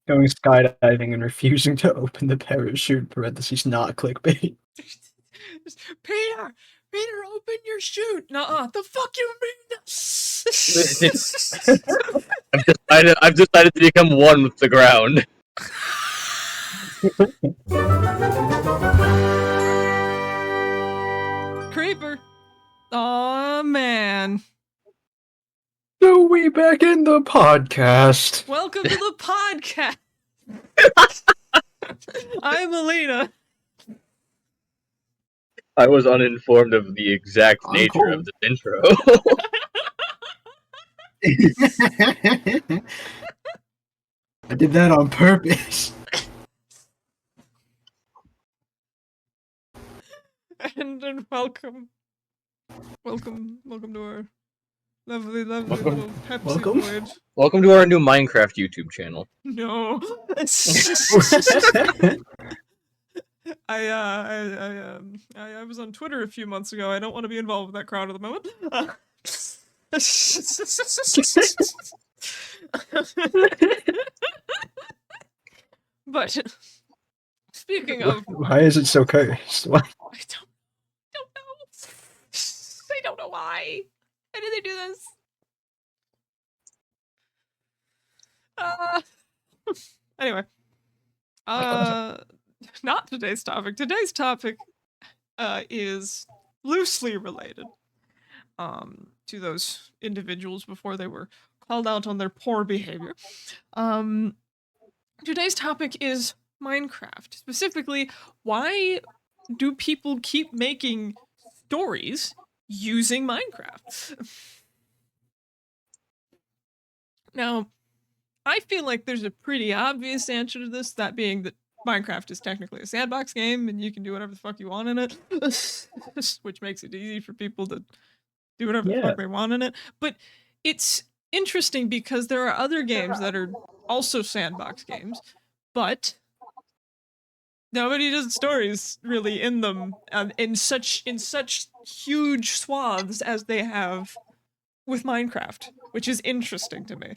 Going skydiving and refusing to open the parachute, parentheses, not clickbait. Peter, open your chute. Nuh-uh. The fuck you mean? I've decided to become one with the ground. Creeper. Aw, man. So we back in the podcast. Welcome to the podcast. I'm Alina. I was uninformed of the exact nature of this intro. I did that on purpose. And welcome to our lovely little Pepsi voyage. Welcome to our new Minecraft YouTube channel. No. I was on Twitter a few months ago. I don't want to be involved with that crowd at the moment. But speaking of, why is it so cursed? Why? I don't know. I don't know why. Why did they do this? Anyway. Not today's topic. Today's topic is loosely related to those individuals before they were called out on their poor behavior. Today's topic is Minecraft. Specifically, why do people keep making stories using Minecraft? Now, I feel like there's a pretty obvious answer to this, that being that Minecraft is technically a sandbox game and you can do whatever the fuck you want in it, which makes it easy for people to do whatever the fuck they want in it. But it's interesting because there are other games that are also sandbox games, but nobody does stories really in them in such huge swaths as they have with Minecraft, which is interesting to me.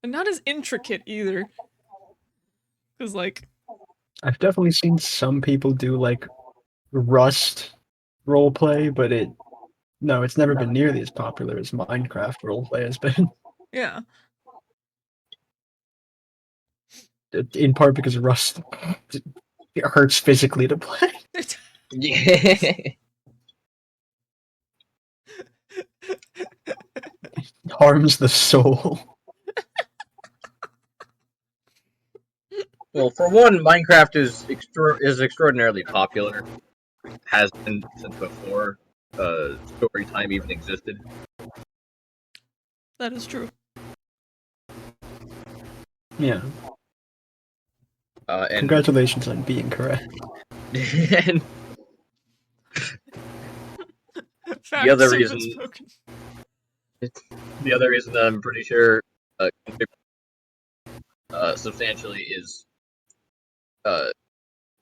And not as intricate either. Because, like, I've definitely seen some people do, like, Rust roleplay, but it's never been nearly as popular as Minecraft roleplay has been. Yeah. In part because Rust it hurts physically to play. Yeah. It harms the soul. Well, for one, Minecraft is extraordinarily popular. Has been since before Storytime even existed. That is true. Yeah. And congratulations on being correct. And the other reason that I'm pretty sure substantially is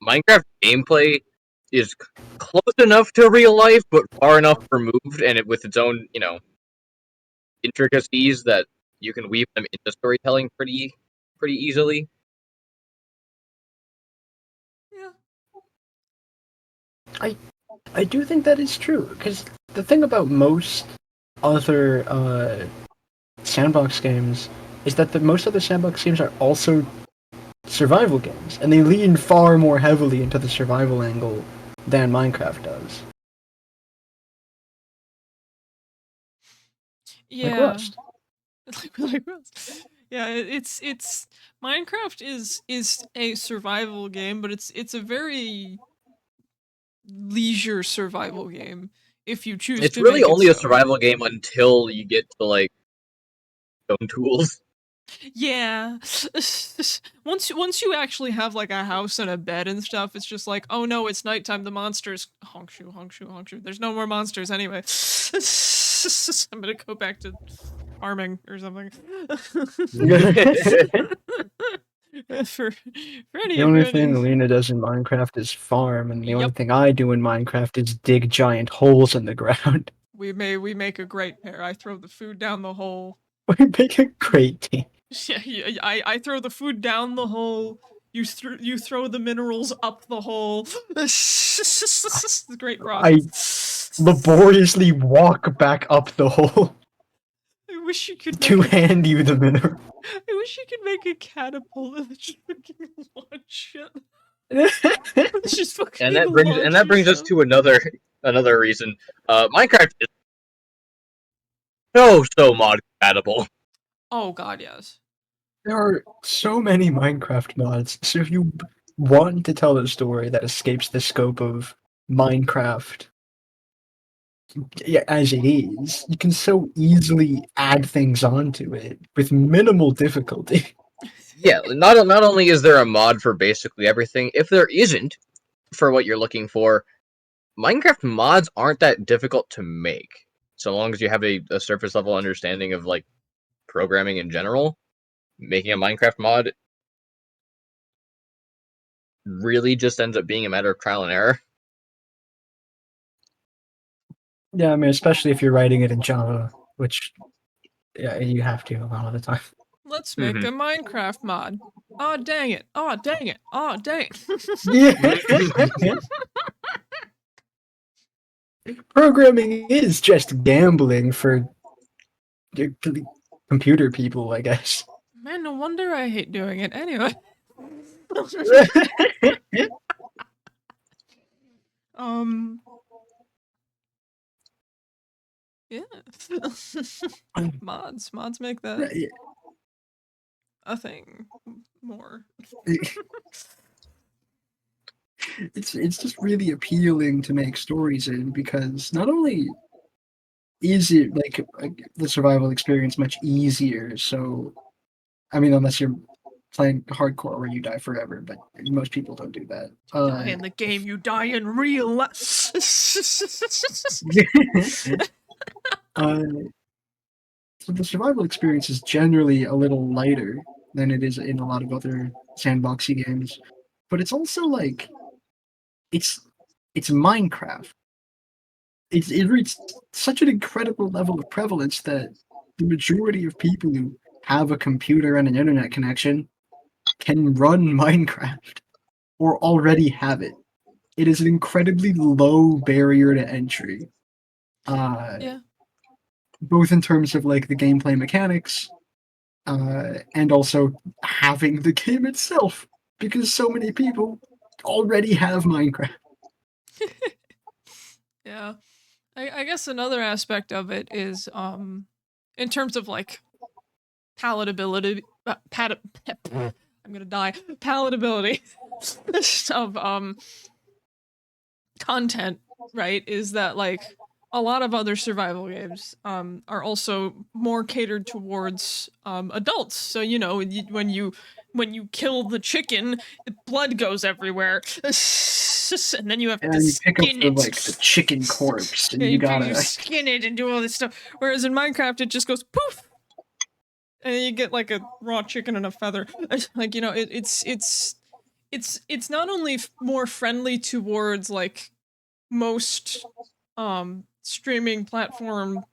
Minecraft gameplay is close enough to real life, but far enough removed, and with its own, intricacies that you can weave them into storytelling pretty easily. Yeah. I do think that is true, because the thing about most other sandbox games is that most other sandbox games are also survival games, and they lean far more heavily into the survival angle than Minecraft does. Yeah. Like Rust. like Rust. Yeah, it's Minecraft is a survival game, but it's a very leisure survival game if you choose it's to really make only it a survival game until you get to like stone tools. Yeah. Once you actually have like a house and a bed and stuff, it's just like, oh no, it's nighttime, the monsters honk shoo. There's no more monsters anyway. I'm gonna go back to farming or something. for any the only thing Alina does in Minecraft is farm, and the only thing I do in Minecraft is dig giant holes in the ground. We make a great pair. I throw the food down the hole. We make a great team. Yeah, I throw the food down the hole. You throw the minerals up the hole. It's a great process. Laboriously walk back up the hole I wish you could to make a, hand you the mineral. I wish you could make a catapult that just fucking launch it. It's just fucking And that brings us to another reason. Minecraft is so mod compatible. Oh god, yes. There are so many Minecraft mods, so if you want to tell a story that escapes the scope of Minecraft as it is, you can so easily add things onto it with minimal difficulty. Yeah, not only is there a mod for basically everything, if there isn't for what you're looking for, Minecraft mods aren't that difficult to make. So long as you have a surface level understanding of like programming in general, making a Minecraft mod really just ends up being a matter of trial and error. Yeah, I mean, especially if you're writing it in Java, which you have to a lot of the time. Let's make a Minecraft mod. Oh dang it. Oh dang it. Oh dang it. Yeah. Programming is just gambling for computer people, I guess. Man, no wonder I hate doing it. Anyway. Yeah. Mods make that a thing more. It's just really appealing to make stories in, because not only is it like the survival experience much easier, so I mean, unless you're playing hardcore where you die forever, but most people don't do that. Die in the game, you die in real life. So the survival experience is generally a little lighter than it is in a lot of other sandboxy games, but it's also like it's Minecraft. It reached such an incredible level of prevalence that the majority of people who have a computer and an internet connection can run Minecraft or already have it. It is an incredibly low barrier to entry. Yeah. Both in terms of like the gameplay mechanics, and also having the game itself, because so many people already have Minecraft. Yeah. I guess another aspect of it is in terms of like palatability I'm gonna die. Palatability of content, right? Is that like a lot of other survival games are also more catered towards adults. So you know, when you kill the chicken, blood goes everywhere, and then you have to And you pick up skin it. the chicken corpse, and Yeah, you gotta you skin it and do all this stuff. Whereas in Minecraft, it just goes poof, and you get like a raw chicken and a feather. Like, you know, it's not only more friendly towards like most streaming platform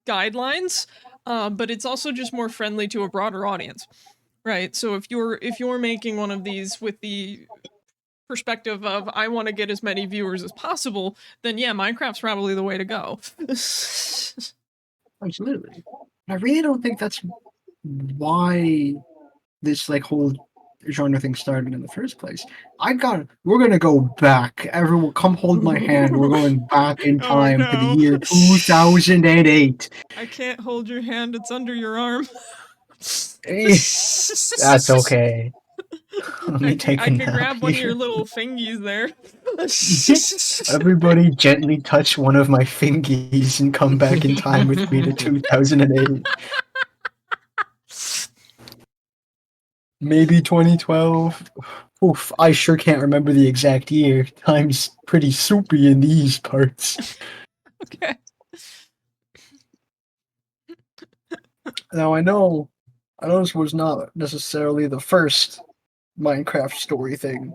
guidelines, but it's also just more friendly to a broader audience, right? So if you're making one of these with the perspective of I want to get as many viewers as possible, then yeah, Minecraft's probably the way to go. Absolutely. I really don't think that's why this like whole genre thing started in the first place. We're gonna go back. Everyone, come hold my hand. We're going back in time to the year 2008. I can't hold your hand. It's under your arm. That's okay. I can grab one of your little fingies there. Everybody gently touch one of my fingies and come back in time with me to 2008. Maybe 2012. Oof, I sure can't remember the exact year. Time's pretty soupy in these parts. Okay. Now I know this was not necessarily the first Minecraft story thing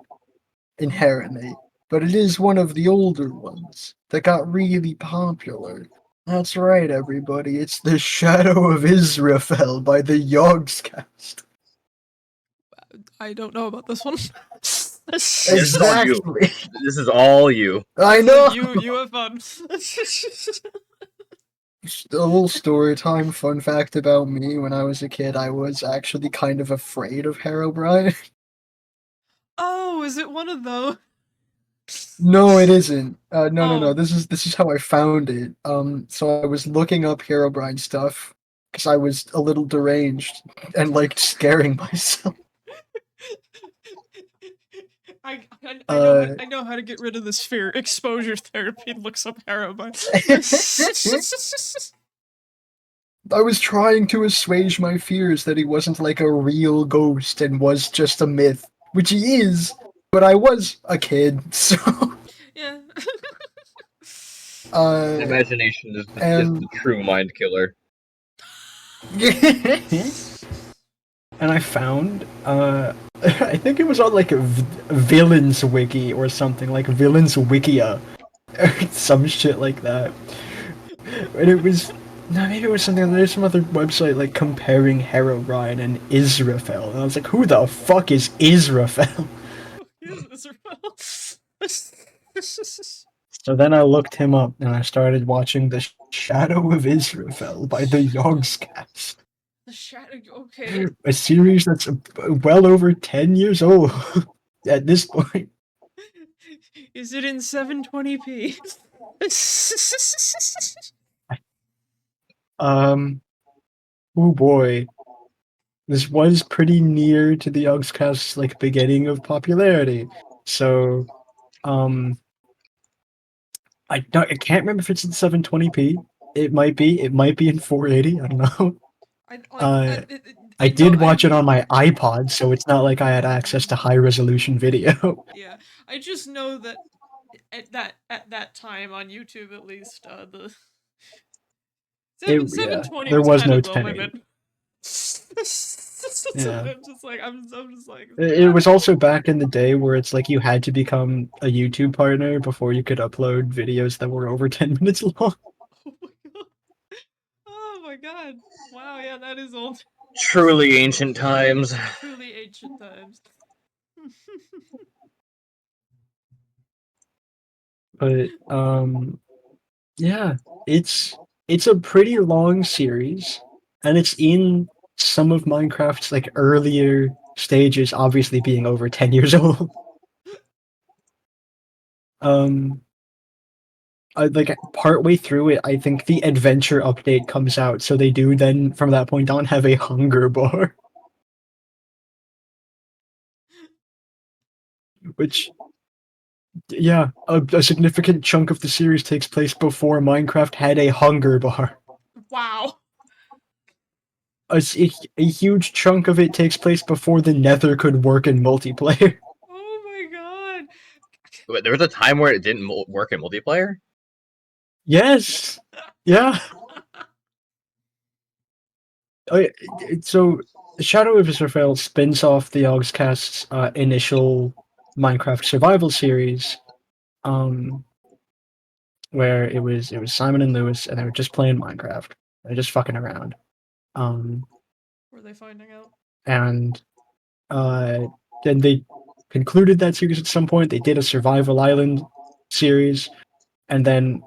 inherently, but it is one of the older ones that got really popular. That's right, everybody. It's the Shadow of Israfel by the Yogscast. I don't know about this one. This is all you. Exactly. This is all you. I It's like, know. you have fun. A little story time. Fun fact about me: when I was a kid, I was actually kind of afraid of Herobrine. Oh, is it one of those? No, it isn't. No. Oh. This is how I found it. So I was looking up Herobrine stuff because I was a little deranged and liked scaring myself. I know how to get rid of this fear. Exposure therapy looks up Harrowbine. I was trying to assuage my fears that he wasn't like a real ghost and was just a myth, which he is. But I was a kid, so Yeah. Imagination is and the true mind killer. and I found I think it was on like a villains wiki or something, like villains wikia or some shit like that. And it was no, maybe it was something. There's some other website like comparing Herobrine and Israfel, and I was like, who the fuck is Israfel? So then I looked him up and I started watching The Shadow of Israfel by the Yogscast. The shadow. Okay. A series that's well over 10 years old at this point. Is it in 720p? Oh boy. This was pretty near to the Yogscast's like beginning of popularity. So, I can't remember if it's in 720p. It might be. It might be in 480. I don't know. I did watch it on my iPod, so it's not like I had access to high resolution video. Yeah, I just know that at that time on YouTube, at least, the Yeah, 720 there was was kind no of the 1080. limit. So Yeah. I'm just like. It was also back in the day where it's like you had to become a YouTube partner before you could upload videos that were over 10 minutes long. Oh my god. Oh my god. Wow, yeah, that is old. Truly ancient times. Truly ancient times. But yeah, it's a pretty long series, and it's in some of Minecraft's like earlier stages, obviously being over 10 years old. Like partway through it, I think the adventure update comes out, so they do then from that point on have a hunger bar, which yeah, a significant chunk of the series takes place before Minecraft had a hunger bar. Wow. A huge chunk of it takes place before the Nether could work in multiplayer. Oh my god. Wait, there was a time where it didn't work in multiplayer? Yes. Yeah. So, Shadow of Israfel spins off the Yogscast's initial Minecraft survival series, um, where it was Simon and Lewis, and they were just playing Minecraft. They're just fucking around. Were they finding out? And then they concluded that series at some point. They did a Survival Island series, and then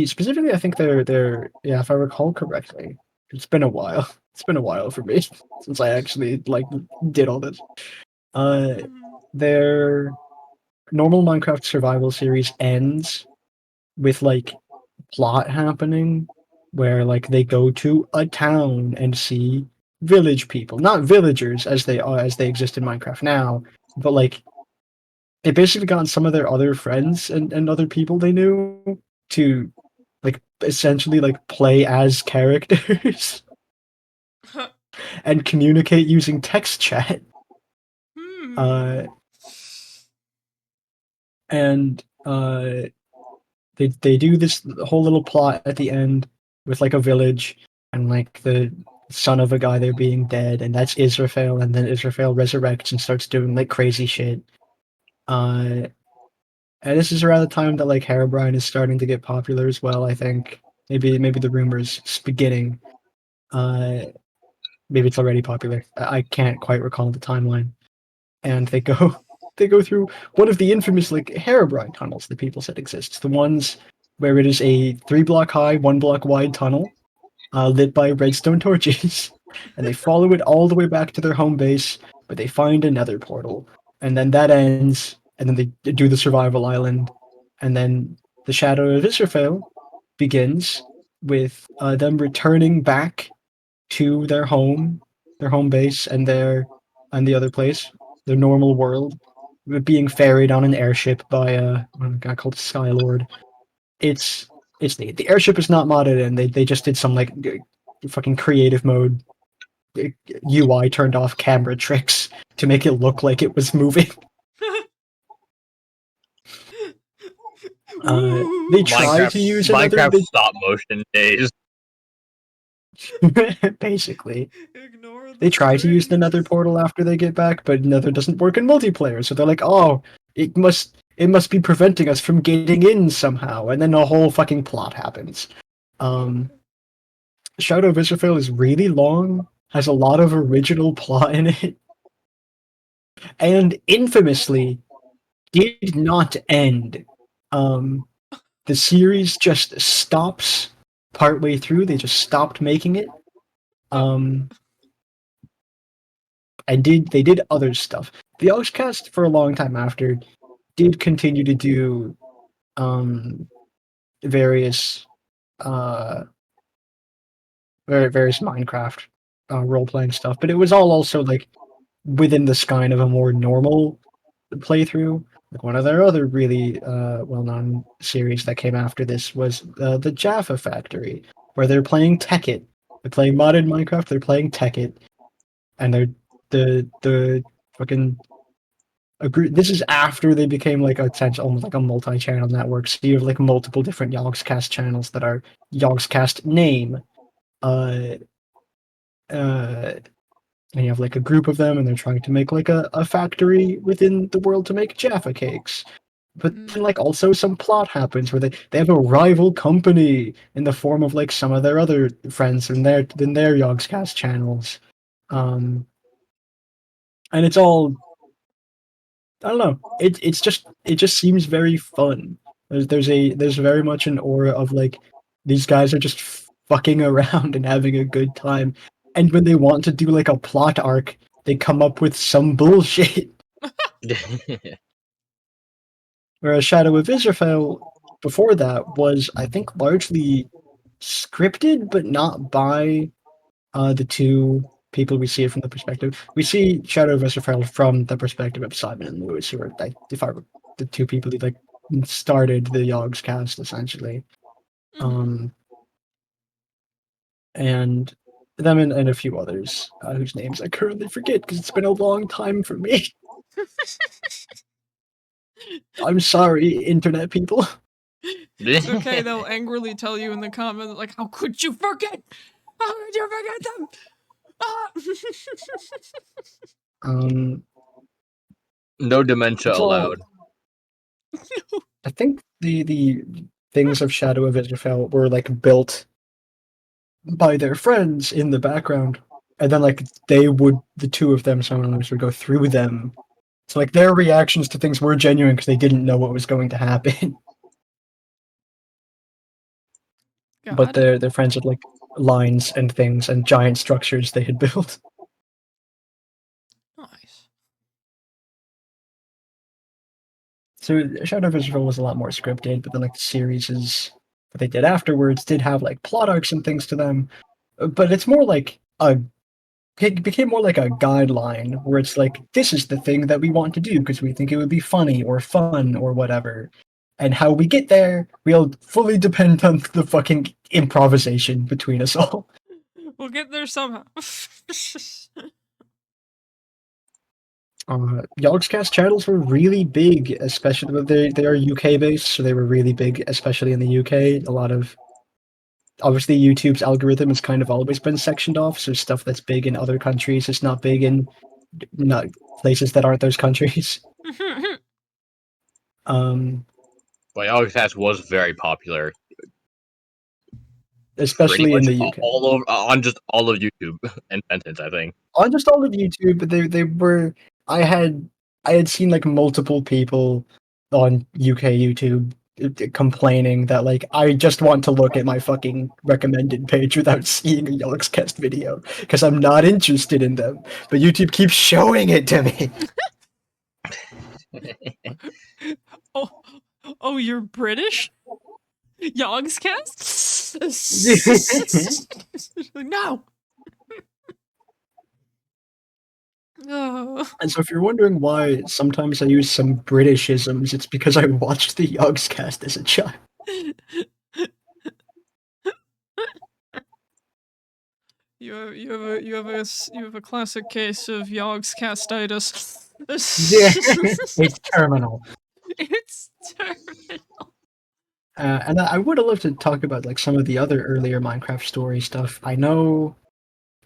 specifically, I think they're yeah, if I recall correctly, it's been a while. It's been a while for me since I actually like did all this. Their normal Minecraft survival series ends with like plot happening where like they go to a town and see village people, not villagers as they are as they exist in Minecraft now, but like they basically got some of their other friends and other people they knew to like essentially like play as characters and communicate using text chat. And they do this whole little plot at the end with like a village and like the son of a guy there being dead, and that's Israfel, and then Israfel resurrects and starts doing like crazy shit. And this is around the time that like Herobrine is starting to get popular as well. I think maybe the rumors beginning. Maybe it's already popular. I can't quite recall the timeline. And they go they go through one of the infamous like Herobrine tunnels that people said exists. The ones where it is a 3-block high, 1-block wide tunnel, lit by redstone torches, and they follow it all the way back to their home base, but they find another portal, and then that ends, and then they do the survival island, and then the Shadow of Israfel begins with them returning back to their home base, and the other place, their normal world, being ferried on an airship by a guy called Skylord. It's it's neat. The airship is not modded in. They just did some like fucking creative mode UI turned off camera tricks to make it look like it was moving. They try to use another. Minecraft stop motion days. Basically, Ignore the they try to use the Nether strings. portal after they get back, but Nether doesn't work in multiplayer. So they're like, "Oh, it must be preventing us from getting in somehow." And then a whole fucking plot happens. Um, Shadow of Israfel is really long, has a lot of original plot in it, and infamously did not end. The series just stops partway through. They just stopped making it. And they did other stuff. The Oxcast for a long time after did continue to do various various Minecraft role playing stuff, but it was all also like within the sky of a more normal playthrough. Like one of their other really well-known series that came after this was the Jaffa Factory, where they're playing Tekkit. They're playing modded Minecraft. They're playing Tekkit, and they're the fucking agree. This is after they became like almost like a multi-channel network. So you have like multiple different Yogscast channels that are Yogscast name. Uh, and you have like a group of them, and they're trying to make like a factory within the world to make Jaffa cakes. But then like also some plot happens where they have a rival company in the form of like some of their other friends in their Yogscast channels. And it's all I don't know. It just seems very fun. There's very much an aura of like these guys are just fucking around and having a good time. And when they want to do like a plot arc, they come up with some bullshit. Whereas Shadow of Israfel before that was, I think, largely scripted, but not by the two people we see it from the perspective. We see Shadow of Israfel from the perspective of Simon and Lewis, who are like, the two people who like started the Yogs cast essentially. And them and a few others whose names I currently forget because it's been a long time for me. I'm sorry, internet people. It's okay, they'll angrily tell you in the comments, like, how could you forget? How could you forget them? Ah! No dementia It's all, allowed. I think the things of Shadow of Israfel were like built by their friends in the background, and then like the two of them, someone else would go through them. So like their reactions to things were genuine because they didn't know what was going to happen. But Got it. their friends had like lines and things and giant structures they had built. Nice. So Shadow of Israel was a lot more scripted, but then like the series that they did afterwards did have like plot arcs and things to them. But it's more like it became more like a guideline where it's like this is the thing that we want to do because we think it would be funny or fun or whatever. And how we get there will fully depend on the fucking improvisation between us all. We'll get there somehow. Yogscast channels were really big, especially they are UK based, so they were really big, especially in the UK. A lot of obviously YouTube's algorithm has kind of always been sectioned off, so stuff that's big in other countries is not big in not places that aren't those countries. But Yogscast was very popular, pretty especially in much the UK. all over on just all of YouTube and sentence. I think. On just all of YouTube, but they were. I had seen like multiple people on UK YouTube complaining that like I just want to look at my fucking recommended page without seeing a Yogscast video because I'm not interested in them. But YouTube keeps showing it to me. Oh, you're British? Yogscast? No. Oh. And so if you're wondering why sometimes I use some Britishisms, it's because I watched the Yogscast as a child. You have a classic case of Yogscastitis. It's terminal. It's terminal. And I would have loved to talk about like some of the other earlier Minecraft story stuff. I know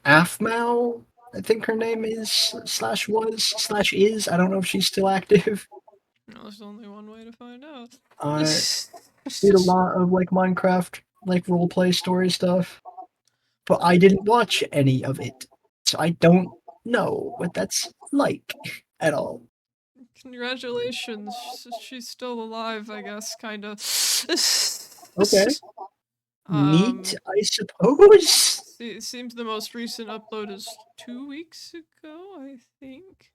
Afmao, I think her name is /was/is. I don't know if she's still active. No, there's only one way to find out. Did a lot of like Minecraft like roleplay story stuff, but I didn't watch any of it, so I don't know what that's like at all. Congratulations, she's still alive, I guess, kind of. Okay. Neat, I suppose. It seems the most recent upload is 2 weeks ago, I think.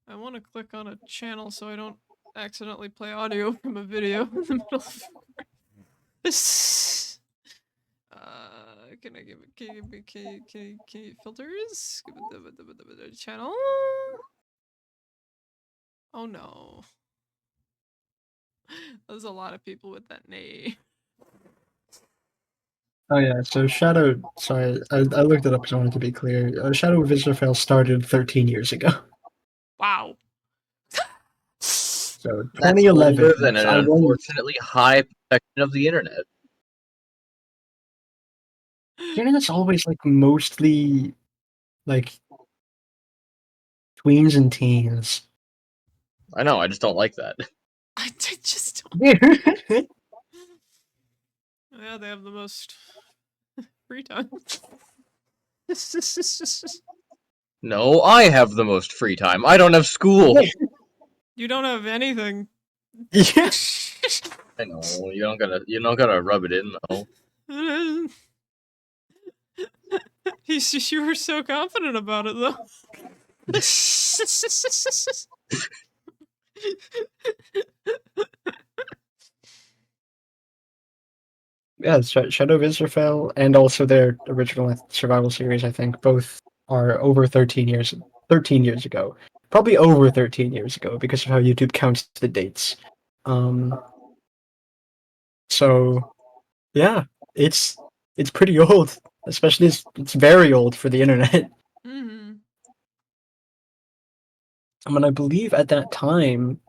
I want to click on a channel so I don't accidentally play audio from a video in the middle of this. Can I give it filters? Give it the channel. Oh no. There's a lot of people with that name. Oh yeah, so Shadow. Sorry, I looked it up because I wanted to be clear. Shadow of Israel started 13 years ago. Wow. So That's 2011. older than an I was. unfortunately high section of the internet. The internet's always like mostly like tweens and teens. I know, I just don't like that. I just don't. Yeah, they have the most free time. No, I have the most free time. I don't have school. You don't have anything. Yeah. I know, you don't gotta rub it in though. You were so confident about it, though. Yeah, Shadow of Israel and also their original survival series, I think, both are over 13 years ago. Probably over 13 years ago because of how YouTube counts the dates. So yeah, it's pretty old. Especially it's very old for the internet. Mm-hmm. I mean, I believe at that time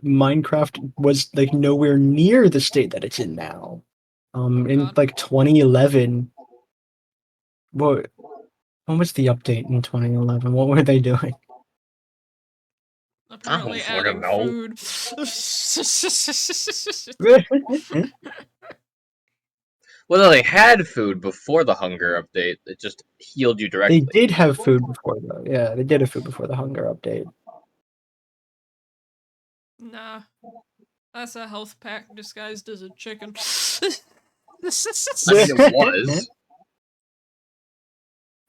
Minecraft was like nowhere near the state that it's in now. In God. like 2011, what was the update in 2011? What were they doing? Apparently I don't adding know. food. Well, they had food before the hunger update. It just healed you They directly. did have food before though. Yeah, they did have food before the hunger update. Nah. That's a health pack disguised as a chicken. I mean, it was.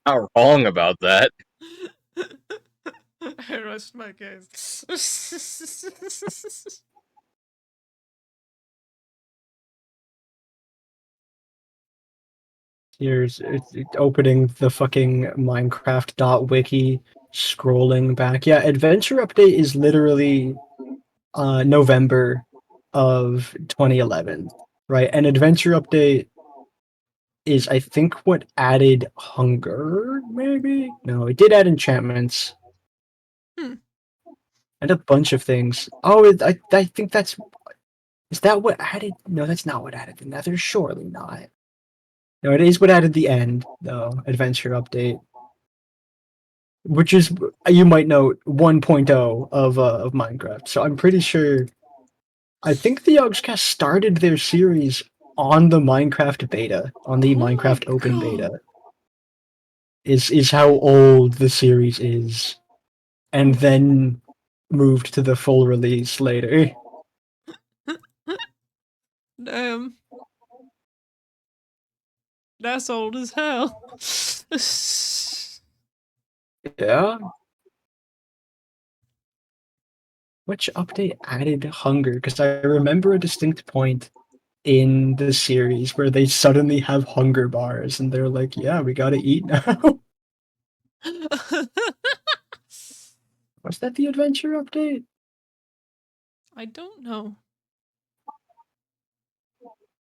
Not wrong about that. I rest my case. Here's it's opening the fucking Minecraft.wiki, scrolling back. Yeah, Adventure Update is literally November of 2011, right? And Adventure Update is, I think, what added hunger, maybe? No, it did add enchantments. Hmm. And a bunch of things. Oh, I think that's... Is that what added... No, that's not what added the nether. Surely not. No, it is what added the end, though. Adventure Update. Which is, you might note, 1.0 of Minecraft. So I'm pretty sure I think the Yogscast started their series on the Minecraft beta, on the Oh my Minecraft open God. beta. Is how old the series is, and then moved to the full release later. Damn. That's old as hell. Yeah. Which update added hunger? Because I remember a distinct point in the series where they suddenly have hunger bars, and they're like, "Yeah, we gotta eat now." Was that the adventure update? I don't know.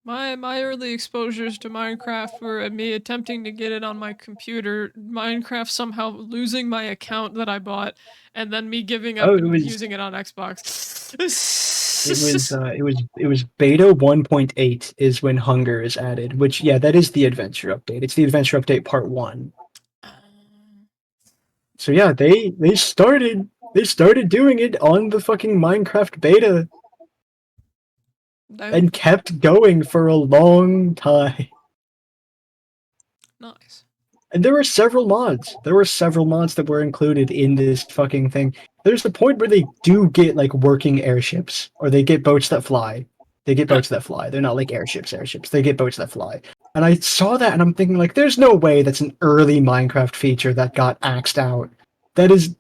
My early exposures to Minecraft were me attempting to get it on my computer, Minecraft somehow losing my account that I bought, and then me giving Oh, up and using it on Xbox. it was beta 1.8 is when hunger is added, which yeah, that is the adventure update. It's the adventure update part 1. So yeah, they started doing it on the fucking Minecraft beta Damn. and kept going for a long time. Nice. And there were several mods. There were several mods that were included in this fucking thing. There's a point where they do get like working airships, or they get boats that fly. They get boats that fly. They're not like airships. They get boats that fly. And I saw that and I'm thinking like, there's no way that's an early Minecraft feature that got axed out. That is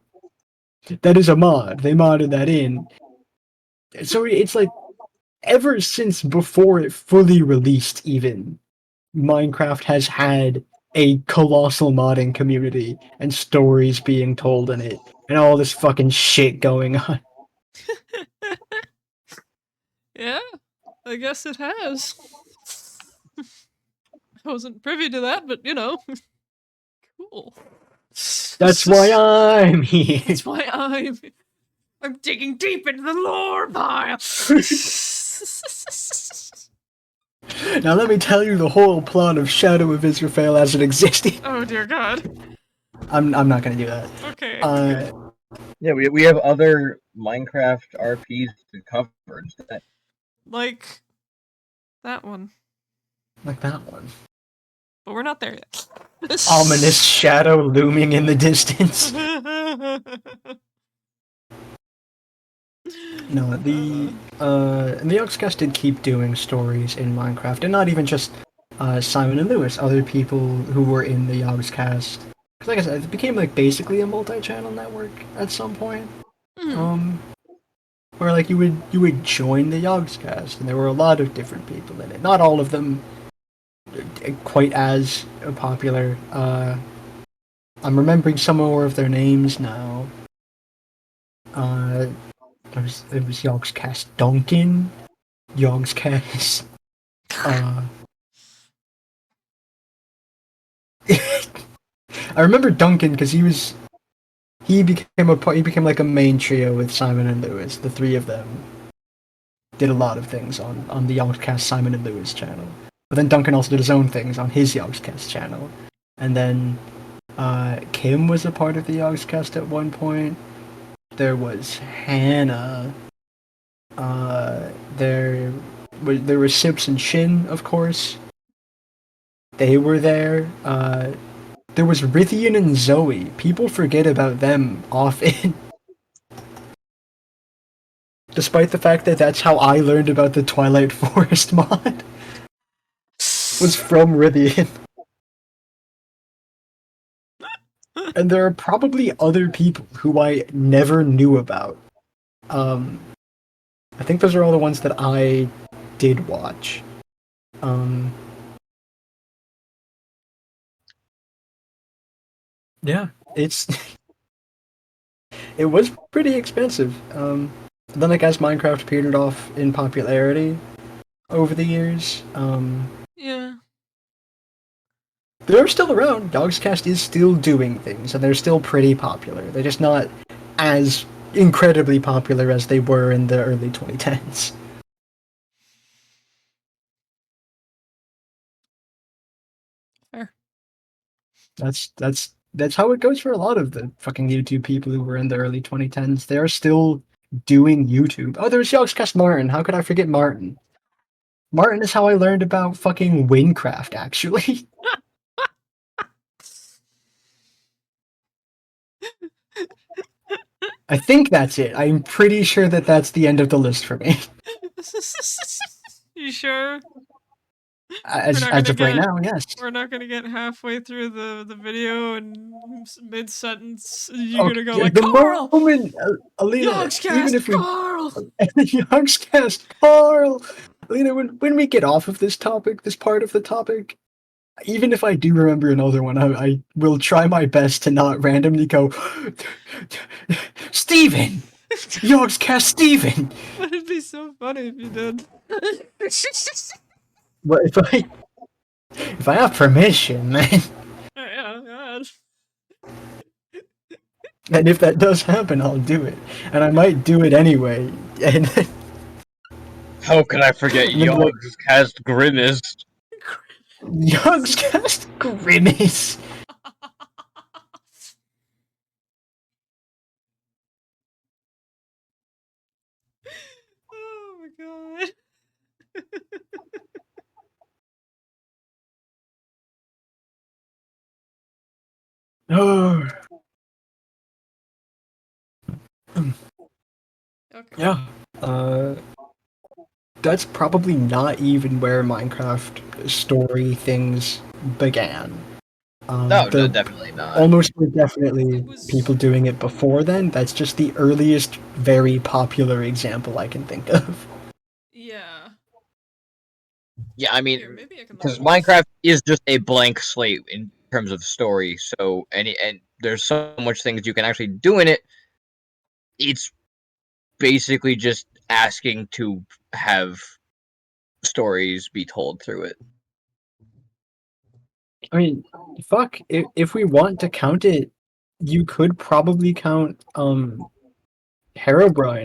a mod. They modded that in. So it's like ever since before it fully released, even Minecraft has had a colossal modding community and stories being told in it and all this fucking shit going on. Yeah, I guess it has. I wasn't privy to that, but you know, cool. That's why I'm here. That's why I'm digging deep into the lore pile. Now let me tell you the whole plot of Shadow of Israel as it existed. Oh dear God. I'm not gonna do that. Okay. Yeah, we have other Minecraft RPs to cover instead. Like that one, Like that one. but we're not there yet. Ominous shadow looming in the distance. No, the Yogscast did keep doing stories in Minecraft, and not even just Simon and Lewis, other people who were in the Yogscast. Because like I said, it became like basically a multi-channel network at some point. Mhm. Where like you would join the Yogscast, and there were a lot of different people in it. Not all of them quite as popular. I'm remembering some more of their names now. There was Yogscast Duncan, Yogscast. I remember Duncan because he became like a main trio with Simon and Lewis. The three of them did a lot of things on the Yogscast Simon and Lewis channel. But then Duncan also did his own things on his Yogscast channel. And then Kim was a part of the Yogscast at one point. There was Hannah. There was Sips and Shin, of course. They were there. There was Rithian and Zoe. People forget about them often. Despite the fact that that's how I learned about the Twilight Forest mod. Was from Rithian. And there are probably other people who I never knew about. I think those are all the ones that I did watch. Yeah, it's it was pretty expensive. Then like as Minecraft petered off in popularity over the years, Yeah. they're still around. Yogscast is still doing things, and they're still pretty popular. They're just not as incredibly popular as they were in the early 2010s. Fair. That's how it goes for a lot of the fucking YouTube people who were in the early 2010s. They are still doing YouTube. Oh, there was Yogscast Martin. How could I forget Martin? Martin is how I learned about fucking Windcraft, actually. I think that's it. I'm pretty sure that that's the end of the list for me. You sure? As not as gonna of right get now, yes. We're not gonna get halfway through the video and mid sentence you're gonna go Okay, like the Carl, moment, Alina, even Yogscast, if we Carl. Yogscast, Carl, Alina, when we get off of this topic, this part of the topic, even if I do remember another one, I will try my best to not randomly go, Steven! Yogscast Steven! But it'd be so funny if you did. But if I have permission, man, Yeah. and if that does happen, I'll do it, and I might do it anyway, and How can I forget then be like, Yogscast Grimace? Yogscast Grimace! Oh my god. Oh, Okay. yeah. That's probably not even where Minecraft story things began. No, There definitely not. almost were definitely It was people doing it before then. That's just the earliest, very popular example I can think of. yeah. Yeah, I mean, Here, maybe I can look because at this. Minecraft is just a blank slate in terms of story. So and there's so much things you can actually do in it. It's basically just asking to have stories be told through it. I mean, fuck, if we want to count it, you could probably count Herobrine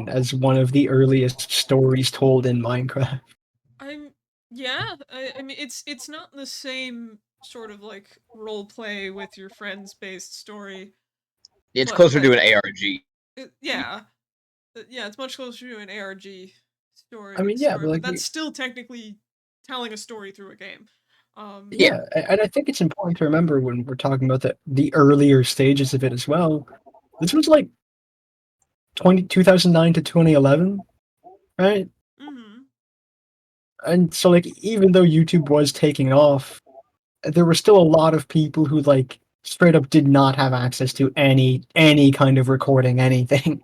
as one of the earliest stories told in Minecraft. I'm yeah, I mean it's not the same sort of like role play with your friends based story, It's but closer to like an ARG. yeah, yeah, it's much closer to an ARG I mean, yeah, story, but but like, that's still technically telling a story through a game. Um, Yeah, yeah, and I think it's important to remember when we're talking about the earlier stages of it as well. This was like 2009 to 2011, right? mhm. And so like even though YouTube was taking off, there were still a lot of people who like straight up did not have access to any kind of recording anything.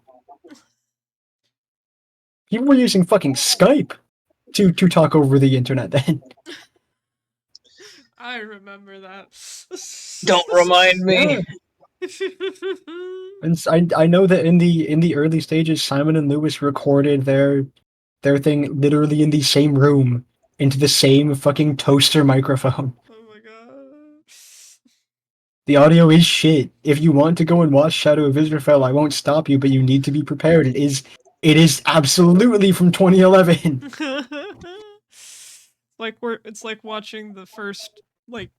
People were using fucking Skype to talk over the internet then. I remember that. don't remind Yeah. me. And I know that in the early stages Simon and Lewis recorded their thing literally in the same room into the same fucking toaster microphone. Oh my god. The audio is shit. If you want to go and watch Shadow of Israel, I won't stop you, but you need to be prepared. It is absolutely from 2011. It's like watching the first like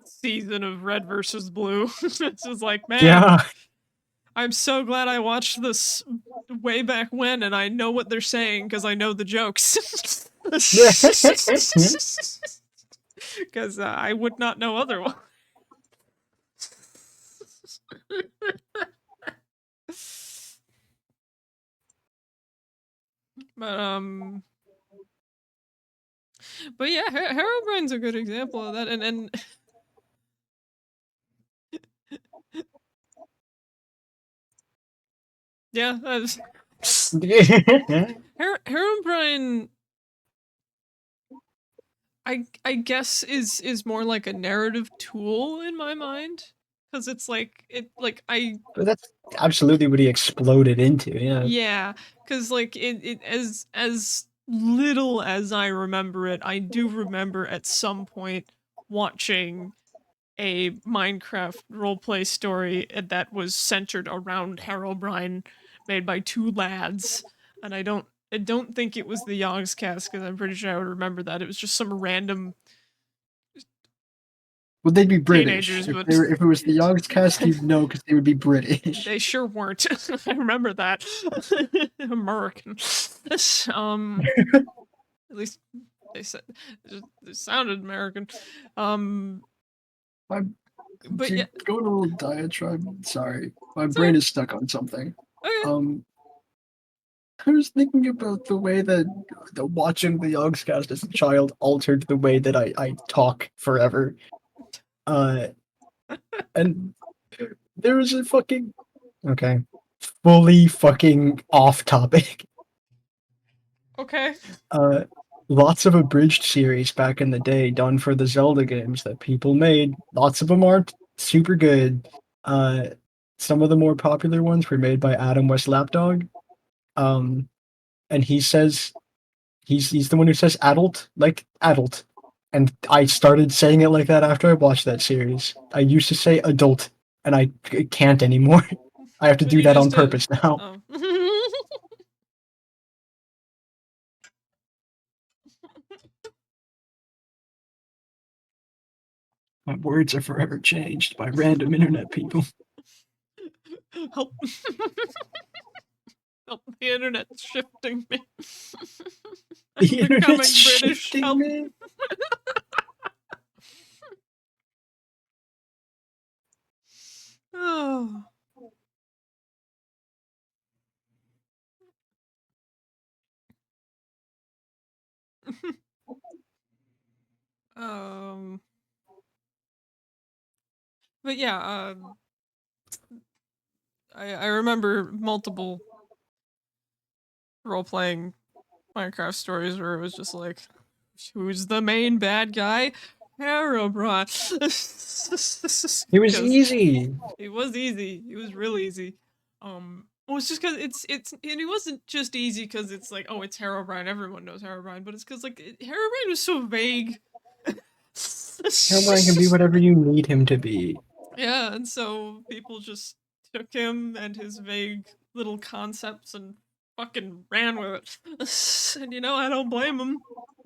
season of Red versus Blue. It's just like, man, Yeah. I'm so glad I watched this way back when and I know what they're saying because I know the jokes. Because I would not know otherwise. but but yeah, Herobrine's a good example of that, and yeah, Herobrine I guess is more like a narrative tool in my mind because it's like But that's absolutely what he exploded into, yeah. yeah, because like it as little as I remember it, I do remember at some point watching a Minecraft roleplay story that was centered around Herobrine, made by two lads, and I don't think it was the Yogscast because I'm pretty sure I would remember that it was just some random Well, they'd be British. teenagers, If but they were, if it was the Yogscast, you'd know because they would be British. they sure weren't. I remember that. American. At least they said they sounded American. I'm But yeah, going a little diatribe. Sorry, my sorry. brain is stuck on something. Okay. I was thinking about the way that watching the Yogscast as a child altered the way that I talk forever. And there was a fucking okay, fully fucking off topic. Okay. Lots of abridged series back in the day done for the Zelda games that people made. Lots of them aren't super good. Uh, some of the more popular ones were made by Adam West Lapdog. And he says he's the one who says adult, like adult. And I started saying it like that after I watched that series. I used to say adult, and I can't anymore. I have to But do you that on just did. purpose now. Oh. My words are forever changed by random internet people. Help. Help, the internet's shifting me. I'm The becoming internet's British. shifting Help. me. Oh. um but yeah, I remember multiple role-playing Minecraft stories where it was just like, who's the main bad guy? Herobrine. It was Because easy. it was easy. It was real easy. Well, it's just because and it wasn't just easy because it's like, oh, it's Herobrine. Everyone knows Herobrine, but it's because like Herobrine was so vague. Herobrine can be whatever you need him to be. Yeah, and so people just took him and his vague little concepts and fucking ran with it. And you know, I don't blame them.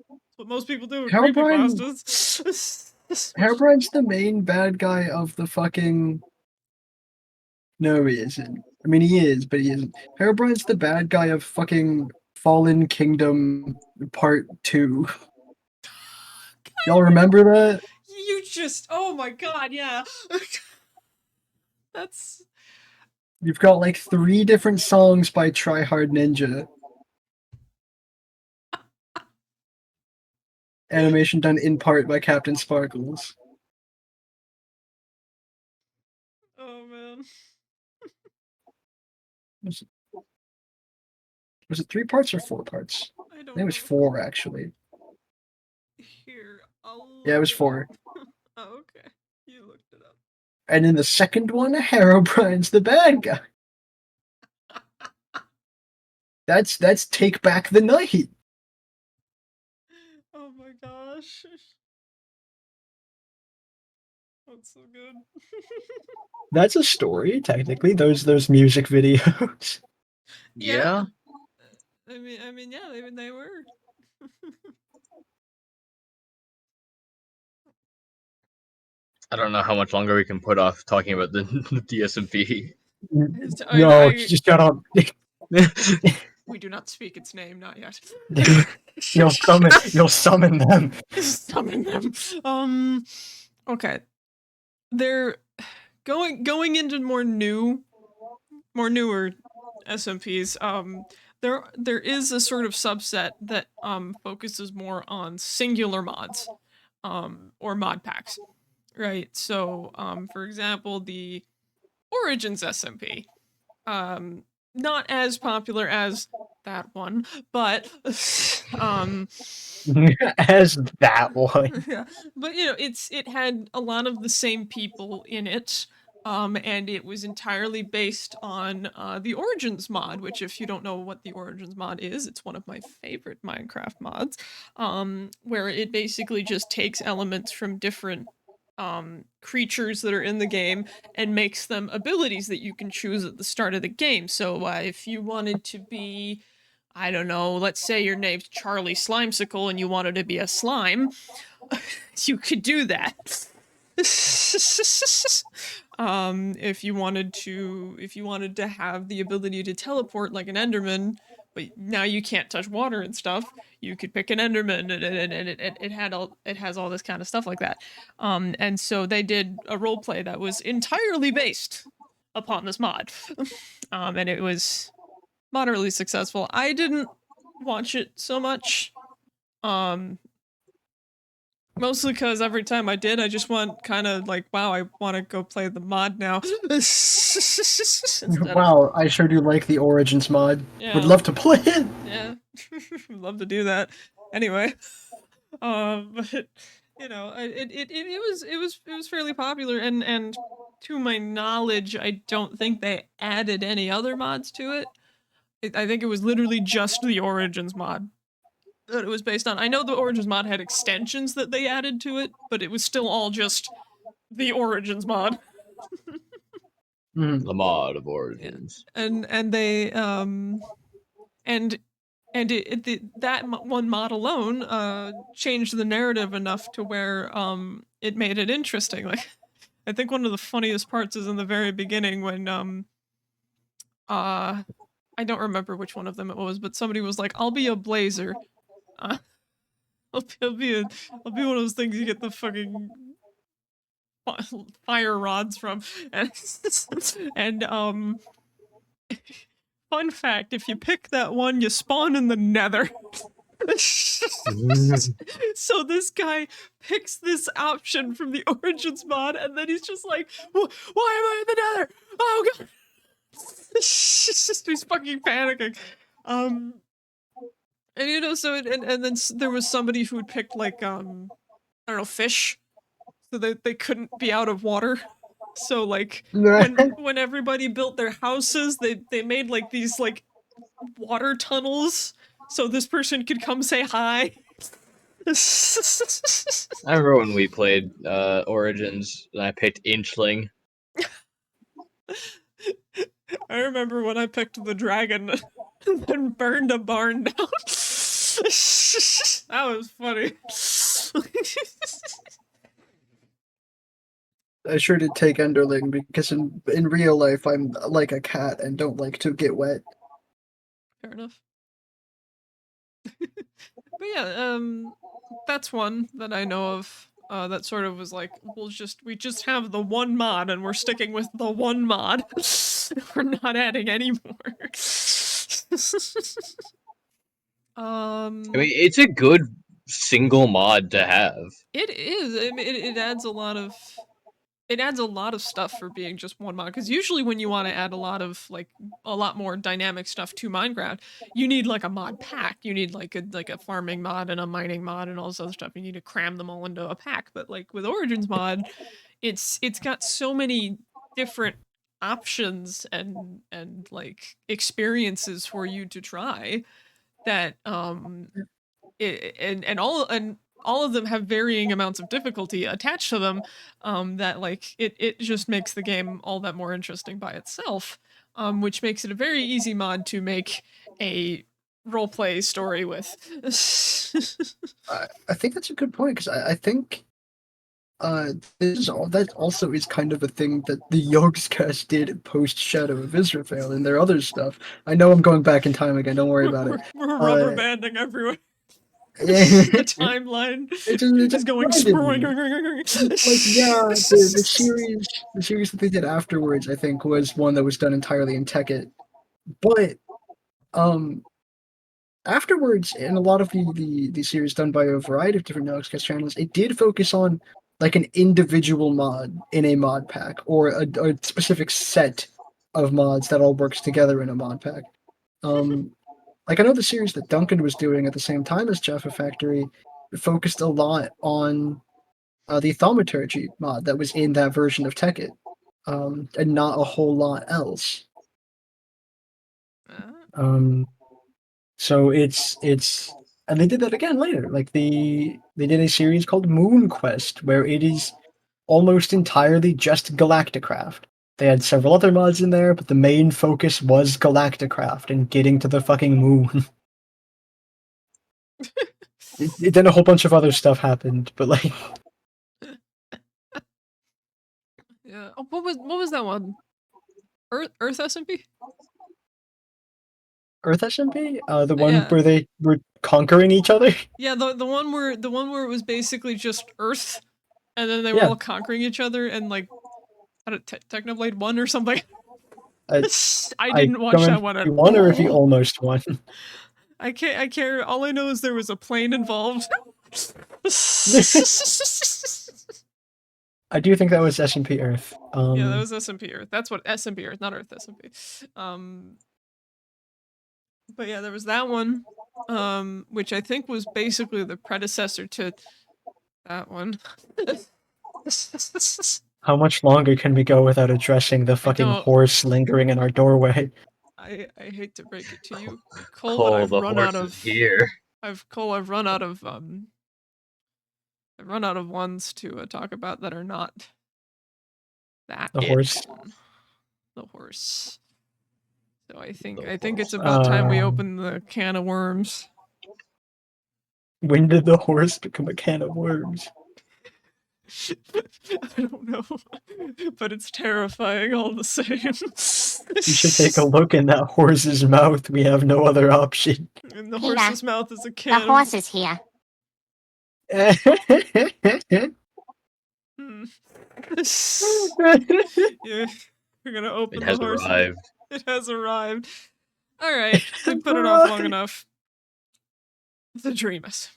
That's what most people do with Herobrine, creepypastas. Which, Herobrine's the main bad guy of the fucking. No, he isn't. I mean, he is, but he isn't. Herobrine's the bad guy of fucking Fallen Kingdom Part 2. Y'all remember that? you just, oh my god, yeah. That's, You've got like 3 different songs by Try Hard Ninja. Animation done in part by Captain Sparkles. oh man. Was it 3 parts or 4 parts? I I don't think it was know. 4, actually. Here, I'll Yeah, it look was it 4. up. Oh, okay. You looked it up. And in the second one, Herobrine's the bad guy. That's Take Back the Night. Oh my gosh. That's so good. That's a story, technically. Those music videos. Yeah. I mean, yeah, they were. I don't know how much longer we can put off talking about the DSMP. No, just shut up. We do not speak its name, not yet. You'll summon them. Summon them. Okay. They're going into more newer SMPs. There is a sort of subset that focuses more on singular mods, or mod packs, right? So, for example, the Origins SMP, not as popular as that one, but As that one. yeah, but you know, it had a lot of the same people in it. And it was entirely based on the Origins mod, which, if you don't know what the Origins mod is, it's one of my favorite Minecraft mods, where it basically just takes elements from different creatures that are in the game and makes them abilities that you can choose at the start of the game. So if you wanted to be, I don't know, let's say your name's Charlie Slimesicle and you wanted to be a slime, you could do that. If you wanted to have the ability to teleport like an Enderman, but now you can't touch water and stuff, you could pick an Enderman, and it has all this kind of stuff like that. And so they did a role play that was entirely based upon this mod, and it was moderately successful. I didn't watch it so much. Mostly because every time I did, I just want kind of like, wow, I want to go play the mod now. Instead of, Wow, I sure do like the Origins mod. Would yeah, love to play it. yeah, love to do that. Anyway, but it was fairly popular, and to my knowledge, I don't think they added any other mods to it. I think it was literally just the Origins mod that it was based on. I know the Origins mod had extensions that they added to it, but it was still all just the Origins mod. Mhm. The mod of Origins. And they that one mod alone changed the narrative enough to where it made it interesting. Like, I think one of the funniest parts is in the very beginning when I don't remember which one of them it was, but somebody was like, "I'll be a blazer." Uh, I'll be one of those things you get the fucking fire rods from, and fun fact: if you pick that one, you spawn in the Nether. So this guy picks this option from the Origins mod, and then he's just like, "Why am I in the Nether? Oh god!" He's fucking panicking. And so and then there was somebody who had picked like I don't know, fish, so that they couldn't be out of water. So like when everybody built their houses, they made like these like water tunnels so this person could come say hi. I remember when we played Origins, and I picked Inchling. I remember when I picked the dragon and burned a barn down. That was funny. I sure did take Enderling because in real life I'm like a cat and don't like to get wet. Fair enough. But yeah, that's one that I know of. That sort of was like, we just have the one mod and we're sticking with the one mod. We're not adding any more. I mean, it's a good single mod to have. It is. I mean, it adds a lot of stuff for being just one mod, because usually when you want to add a lot more dynamic stuff to Minecraft, you need like a mod pack. You need like a farming mod and a mining mod and all this other stuff. You need to cram them all into a pack. But like with Origins mod, it's got so many different options and like experiences for you to try that all of them have varying amounts of difficulty attached to them, that like it just makes the game all that more interesting by itself, which makes it a very easy mod to make a roleplay story with. I think that's a good point because I think that also is kind of a thing that the Yogscast did post Shadow of Israel and their other stuff. I know I'm going back in time again. Don't worry about it. We're rubber banding everywhere. It The timeline just is going reminded me. Like, yeah, the series that they did afterwards, I think, was one that was done entirely in Tekkit. But afterwards, in a lot of the series done by a variety of different Yogscast channels, it did focus on like an individual mod in a mod pack or a specific set of mods that all works together in a mod pack. Like I know the series that Duncan was doing at the same time as Jaffa Factory focused a lot on the thaumaturgy mod that was in that version of Tekkit, and not a whole lot else. So it's and they did that again later. Like they did a series called Moon Quest where it is almost entirely just Galacticraft. They had several other mods in there, but the main focus was Galacticraft and getting to the fucking moon. Then a whole bunch of other stuff happened, but like Yeah. Oh, what was that one? Earth SMP? Earth SMP? The one Yeah. where they were conquering each other? Yeah, the one where it was basically just Earth, and then they were Yeah. all conquering each other, and like, Technoblade won or something. I I I didn't watch don't that remember one if at he won or if he all. almost won. I can't. All I know is there was a plane involved. I do think that was SMP Earth. Yeah, that was SMP Earth. That's what SMP Earth, not Earth SMP. But yeah, there was that one, which I think was basically the predecessor to that one. How much longer can we go without addressing the I fucking don't. horse lingering in our doorway? I hate to break it to you, Cole, but Cole, the horse is here. I've run out of ones to talk about that are not that The Yeah. horse. one. The horse. So I think The it's horse. about time we Um, open the can of worms. When did the horse become a can of worms? I don't know, but it's terrifying all the same. You should take a look in that horse's mouth. We have no other option. In the Peter, horse's mouth is a The can. horse is here. Hmm. Yeah, we're gonna open It the has horse. arrived. It has arrived. All right, we put it off long enough. The Dream SMP.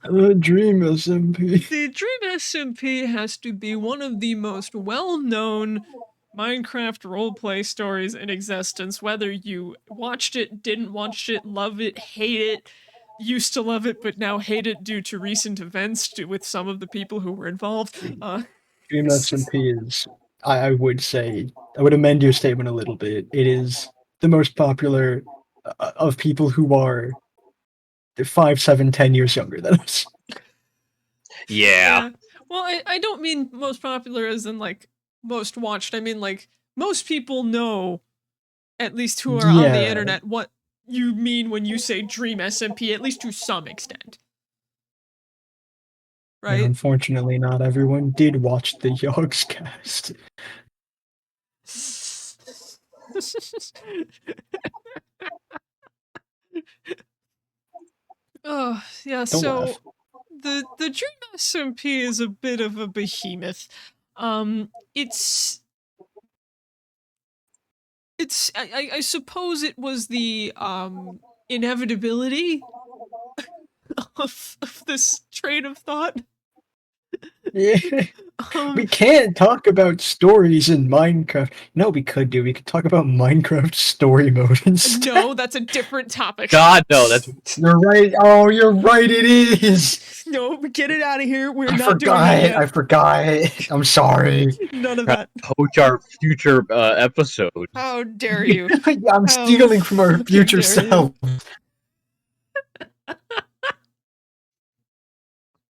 The Dream SMP. The Dream SMP has to be one of the most well-known Minecraft roleplay stories in existence, whether you watched it, didn't watch it, love it, hate it, used to love it, but now hate it due to recent events with some of the people who were involved. Dream SMP is, I would say, I would amend your statement a little bit. It is the most popular of people who are 5, 7, 10 years younger than us. Yeah. Well, I don't mean most popular as in like most watched. I mean like most people know, at least who are on the Yeah. internet, what you mean when you say Dream SMP, at least to some extent. And Right? unfortunately, not everyone did watch the Yogscast. Oh, yeah, Don't so laugh. the Dream SMP is a bit of a behemoth. I suppose it was the inevitability of this train of thought. Yeah. We can't talk about stories in Minecraft. No, we could do. We could talk about Minecraft story mode instead. No, that's a different topic. God, no, that's You're right. Oh, you're right. It is. No, get it out of here. We're I not forgot. doing it yet. I forgot. I'm sorry. None of that. poach our future episode. How dare you? I'm How stealing from our fucking future dare you. self.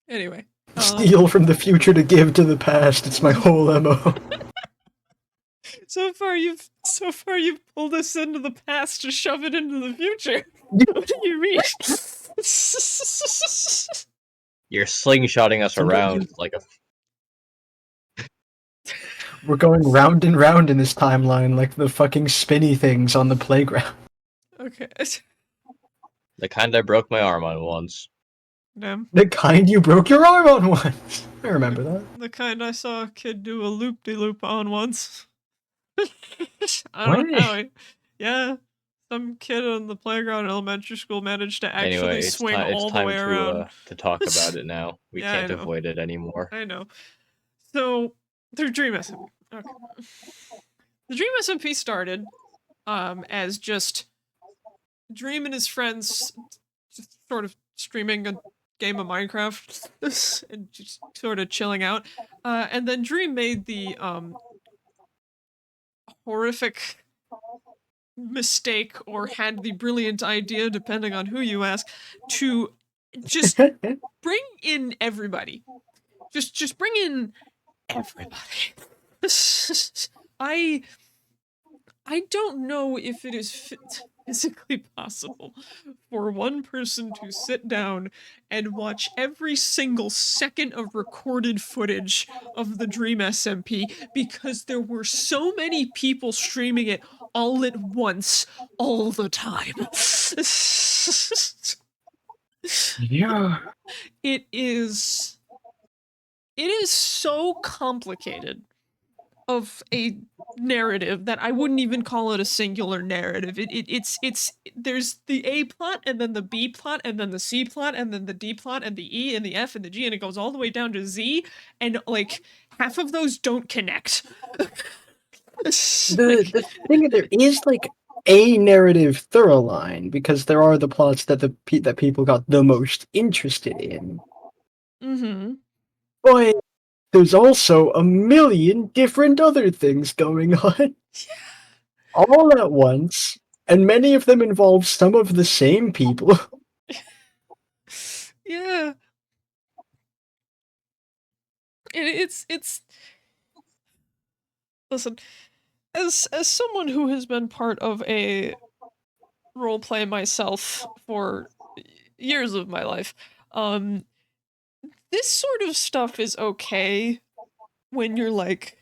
Anyway. Steal from the future to give to the past. It's my whole MO. So far you've pulled us into the past to shove it into the future. What do you mean? You're slingshotting us around like a. We're going round and round in this timeline like the fucking spinny things on the playground. Okay. The kind I broke my arm on once. Damn. The kind you broke your arm on once. I remember that. The kind I saw a kid do a loop-de-loop on once. I don't know What? how yeah. Some kid on the playground in elementary school managed to actually Anyway, it's swing time. all It's the time way around. to talk about it now. We Yeah, I can't know. avoid it anymore. I know. So, the Dream SMP. Okay. The Dream SMP started as just Dream and his friends just sort of streaming a game of Minecraft and just sort of chilling out. And then Dream made the horrific mistake, or had the brilliant idea, depending on who you ask, to just bring in everybody. Just bring in everybody. I don't know if it is physically possible for one person to sit down and watch every single second of recorded footage of the Dream SMP because there were so many people streaming it all at once, all the time. Yeah. It is so complicated of a narrative that I wouldn't even call it a singular narrative. It's there's the A plot and then the B plot and then the C plot and then the D plot and the E and the F and the G and it goes all the way down to Z and like half of those don't connect. The thing there is like a narrative thorough line because there are the plots that that people got the most interested in. Mm-hmm. But there's also a million different other things going on all at once, and many of them involve some of the same people. Yeah. It's listen, as someone who has been part of a role play myself for years of my life, this sort of stuff is okay when you're like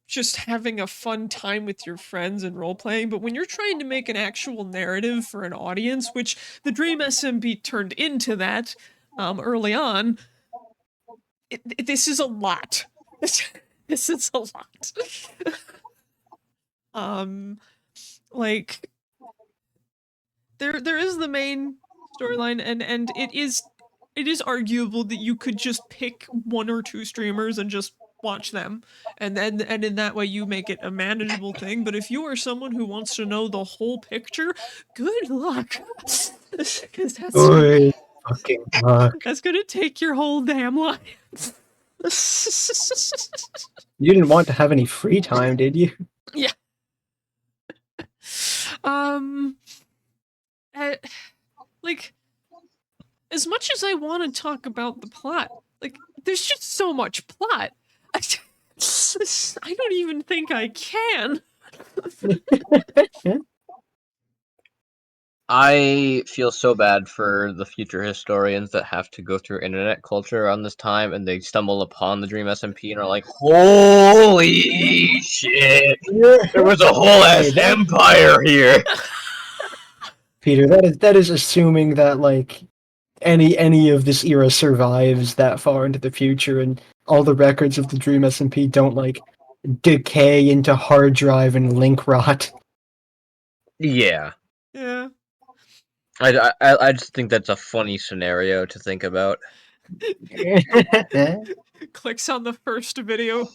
just having a fun time with your friends and role playing, but when you're trying to make an actual narrative for an audience, which the Dream SMP turned into that early on, this is a lot. This is a lot. Like there is the main storyline and it is arguable that you could just pick one or two streamers and just watch them and in that way you make it a manageable thing, but if you are someone who wants to know the whole picture, good luck. Because Good fucking luck. that's gonna take your whole damn life. You didn't want to have any free time, did you? Yeah. Like, as much as I want to talk about the plot, like, there's just so much plot. I don't even think I can. I feel so bad for the future historians that have to go through internet culture around this time and they stumble upon the Dream SMP and are like, holy shit! There was a whole ass empire here! Peter, that is assuming that like any of this era survives that far into the future and all the records of the Dream SMP don't like decay into hard drive and link rot. Yeah. Yeah. I just think that's a funny scenario to think about. Clicks on the first video.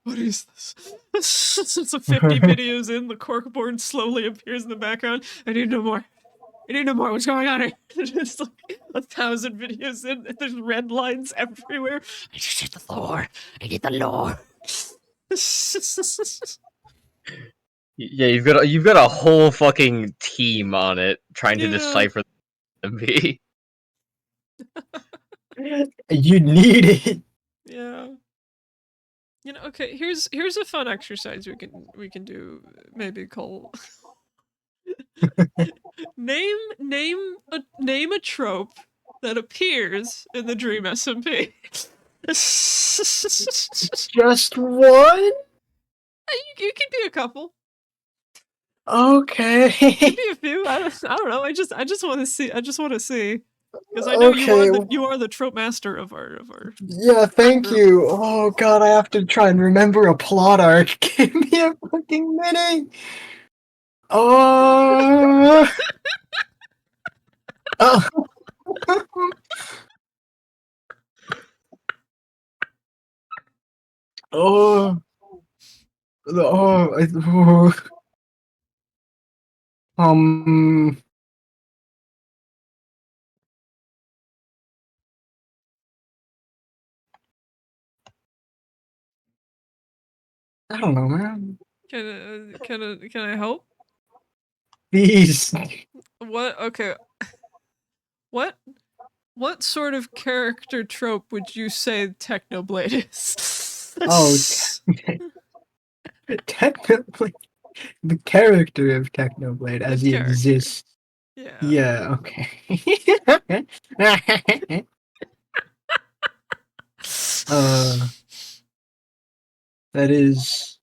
What is this? It's a 50 videos in, the corkboard slowly appears in the background. I need no more. I need no more. What's going on here? It's like 1,000 videos in, and there's red lines everywhere. I just need the lore. I need the lore. Yeah, you've got a whole fucking team on it trying to decipher the SMP. You need it. Yeah. You know, okay, here's a fun exercise we can do, maybe Cole. name a trope that appears in the Dream SMP. Just one? You can be a couple. Okay. Be a few. I don't know. I just want to see. Because I know you are the trope master of our Yeah, thank you. Oh god, I have to try and remember a plot arc. Give me a fucking minute. Oh. Oh. Oh. Oh. Um. I don't know, man. Can I help? Please. What? Okay. What sort of character trope would you say Technoblade is? Oh, technically. The character of Technoblade The as he character. exists. Yeah. Yeah, okay. uh, that is,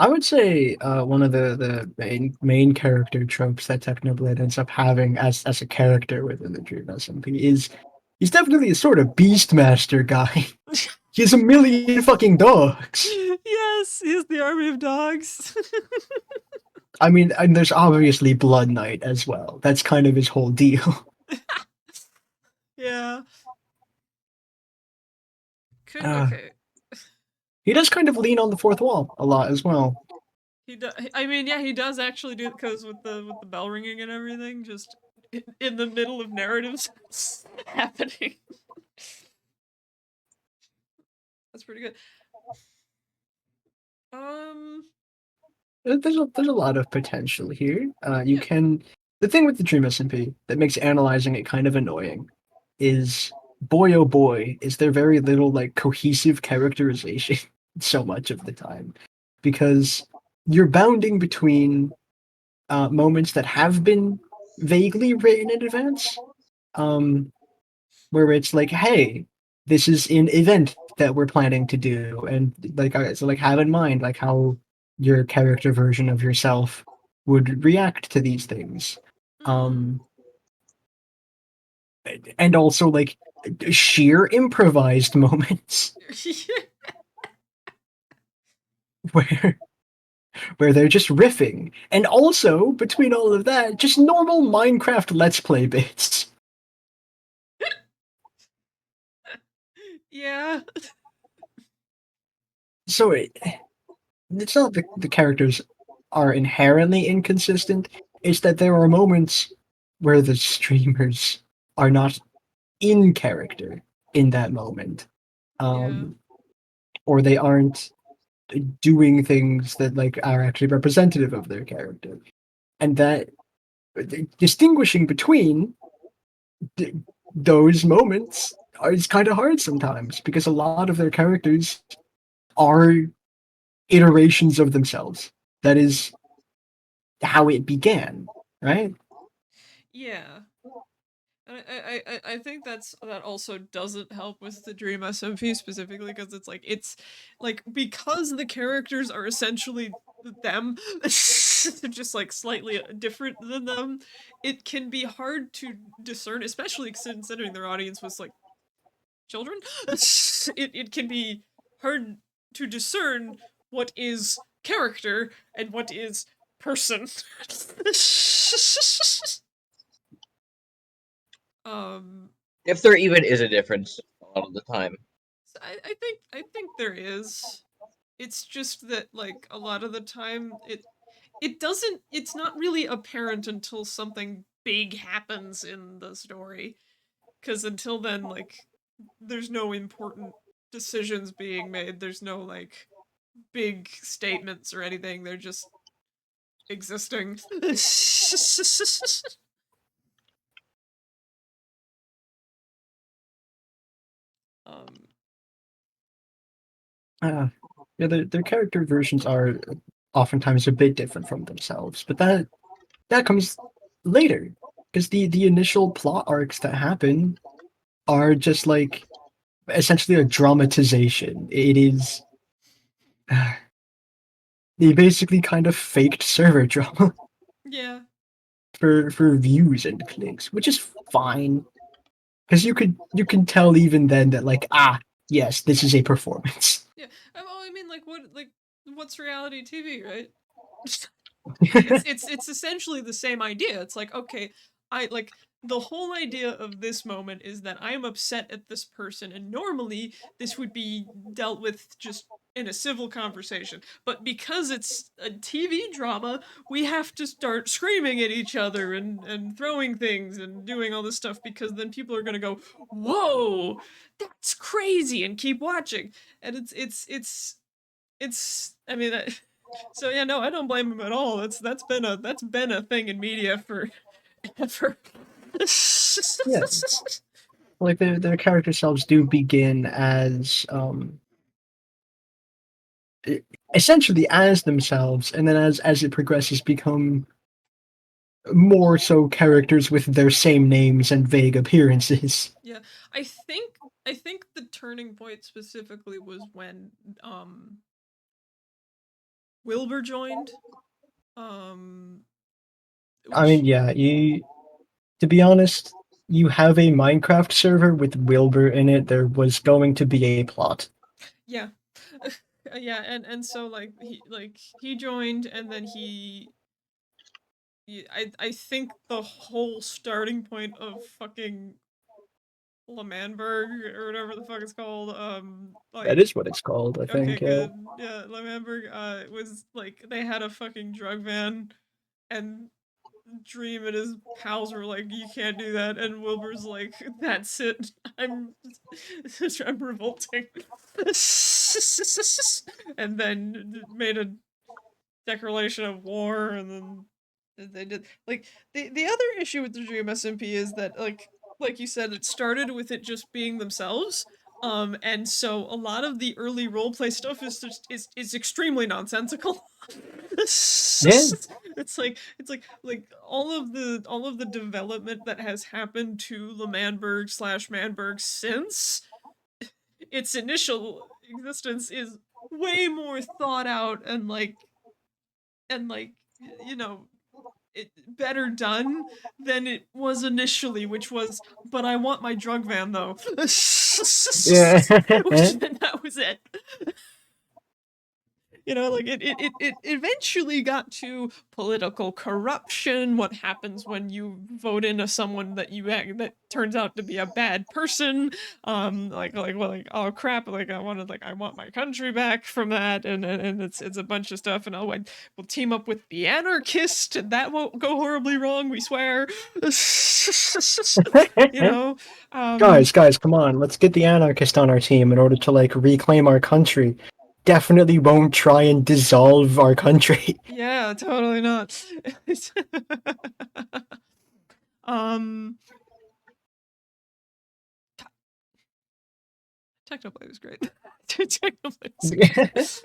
I would say one of the main character tropes that Technoblade ends up having as a character within the Dream SMP is he's definitely a sort of Beastmaster guy. He has a million fucking dogs. Yes, he's the army of dogs. I mean, and there's obviously Blood Knight as well. That's kind of his whole deal. Yeah. Uh, Okay. he does kind of lean on the fourth wall a lot as well. He does. I mean, yeah, he does actually do it because with the bell ringing and everything, just in the middle of narratives happening. That's pretty good. Um. There's a lot of potential here. You Yeah. can the thing with the Dream SMP that makes analyzing it kind of annoying is boy oh boy is there very little like cohesive characterization so much of the time because you're bounding between moments that have been vaguely written in advance, um, where it's like, hey, this is an event that we're planning to do, and like, so like have in mind like how your character version of yourself would react to these things, Mm. um, and also like sheer improvised moments where they're just riffing, and also between all of that, just normal Minecraft Let's Play bits. Yeah. So it's not that the characters are inherently inconsistent. It's that there are moments where the streamers are not in character in that moment, Yeah. or they aren't doing things that like are actually representative of their character, and that distinguishing between th- those moments is kind of hard sometimes because a lot of their characters are iterations of themselves. That is how it began, right? Yeah. And I think that also doesn't help with the Dream SMP specifically because it's like because the characters are essentially them, they're just like slightly different than them. It can be hard to discern, especially considering their audience was like children. It can be hard to discern what is character and what is person. um If there even is a difference a lot of the time. I think there is. It's just that like a lot of the time it's not really apparent until something big happens in the story. Cause until then, like there's no important decisions being made. There's no like big statements or anything. They're just existing. um Uh, yeah, their character versions are oftentimes a bit different from themselves, but that comes later because the initial plot arcs that happen are just like essentially a dramatization. It is they basically kind of faked server drama yeah. for views and clicks, which is fine because you can tell even then that like yes, this is a performance. Yeah. Well, I mean like what's reality TV, right? it's Yeah, it's essentially the same idea. It's like, okay, I like the whole idea of this moment is that I'm upset at this person, and normally this would be dealt with just in a civil conversation. But because it's a TV drama, we have to start screaming at each other and throwing things and doing all this stuff because then people are gonna go, whoa, that's crazy, and keep watching. And it's I mean so yeah, no, I don't blame him at all. That's been a thing in media for ever. yeah. like their character selves do begin as essentially as themselves, and then as it progresses, become more so characters with their same names and vague appearances. Yeah, I think the turning point specifically was when Wilbur joined. Um, I which mean, yeah, to be honest, you have a Minecraft server with Wilbur in it. There was going to be a plot. yeah, yeah, and so he joined, and then I think the whole starting point of fucking Lemanberg or whatever the fuck it's called, That is what it's called, I okay, think. Yeah. good, yeah, Lemanberg, was like they had a fucking drug van, and Dream and his pals were like, "You can't do that," and Wilbur's like, "That's it. I'm revolting," and then made a declaration of war, and then they did like the other issue with the Dream SMP is that you said, it started with it just being themselves. And so a lot of the early roleplay stuff is extremely nonsensical. Yeah. It's like all of the development that has happened to the Manberg since its initial existence is way more thought out, and you know, it better done than it was initially, which was, but I want my drug van though. Yeah. And that was it. You know, like it eventually got to political corruption. What happens when you vote into someone that turns out to be a bad person? Oh crap! I want my country back from that, and it's a bunch of stuff. And we'll team up with the anarchist, and that won't go horribly wrong. We swear. You know, Guys, come on. Let's get the anarchist on our team in order to like reclaim our country. Definitely won't try and dissolve our country. yeah, totally not. um. Technoblade was great. Technoblade was great.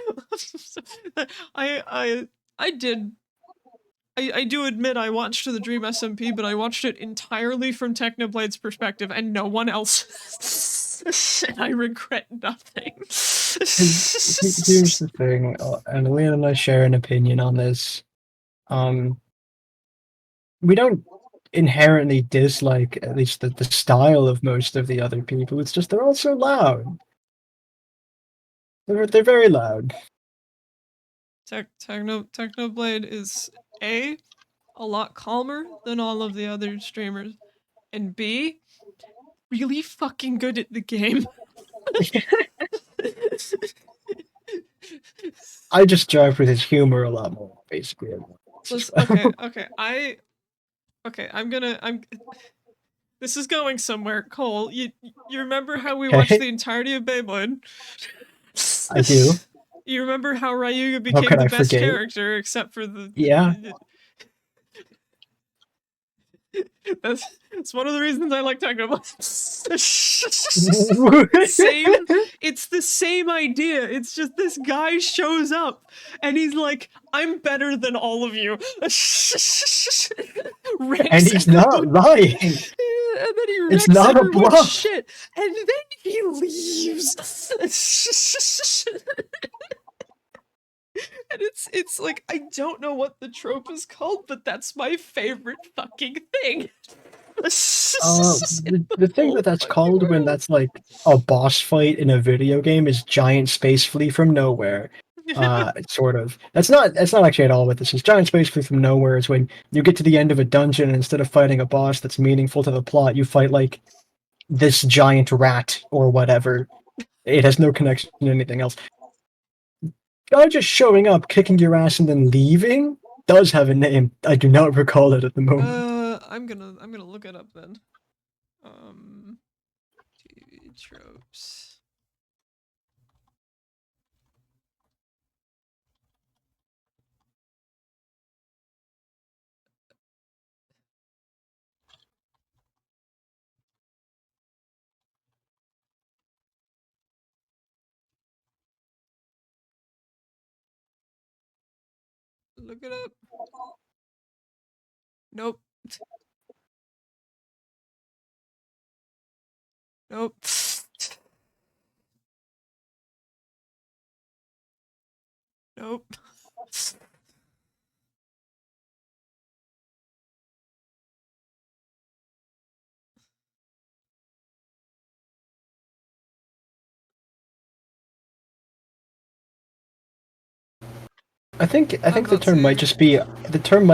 I did. I do admit I watched the Dream SMP, but I watched it entirely from Technoblade's perspective and no one else. And I regret nothing. Here's the thing, and Leon and I share an opinion on this. Um, we don't inherently dislike at least the style of most of the other people. It's just they're all so loud. They're very loud. Technoblade is A lot calmer than all of the other streamers, and B, really fucking good at the game. I just drive with his humor a lot more, basically. Listen, okay, I'm this is going somewhere. Cole, you remember how we watched Okay, the entirety of Beyblade? I do. You remember how Ryuga How became could the I best forget? character, except for Yeah. that's one of the reasons I like talking about. Same, it's the same idea. It's just this guy shows up and he's like, "I'm better than all of you." And Ranks he's not everyone, lying. and then he It's wrecks not a everyone's bluff. shit, and then he leaves. And it's like, I don't know what the trope is called, but that's my favorite fucking thing. The thing Whole that's fucking called when world. that's like a boss fight in a video game is giant space flea from nowhere. Sort of. That's not actually at all what this is. Giant space flea from nowhere is when you get to the end of a dungeon and instead of fighting a boss that's meaningful to the plot, you fight like this giant rat or whatever. It has no connection to anything else. Guy just showing up, kicking your ass, and then leaving does have a name. I do not recall it at the moment. I'm gonna look it up then. TV tropes. Look it up. Nope. Nope. Nope. I think the not term might seeing.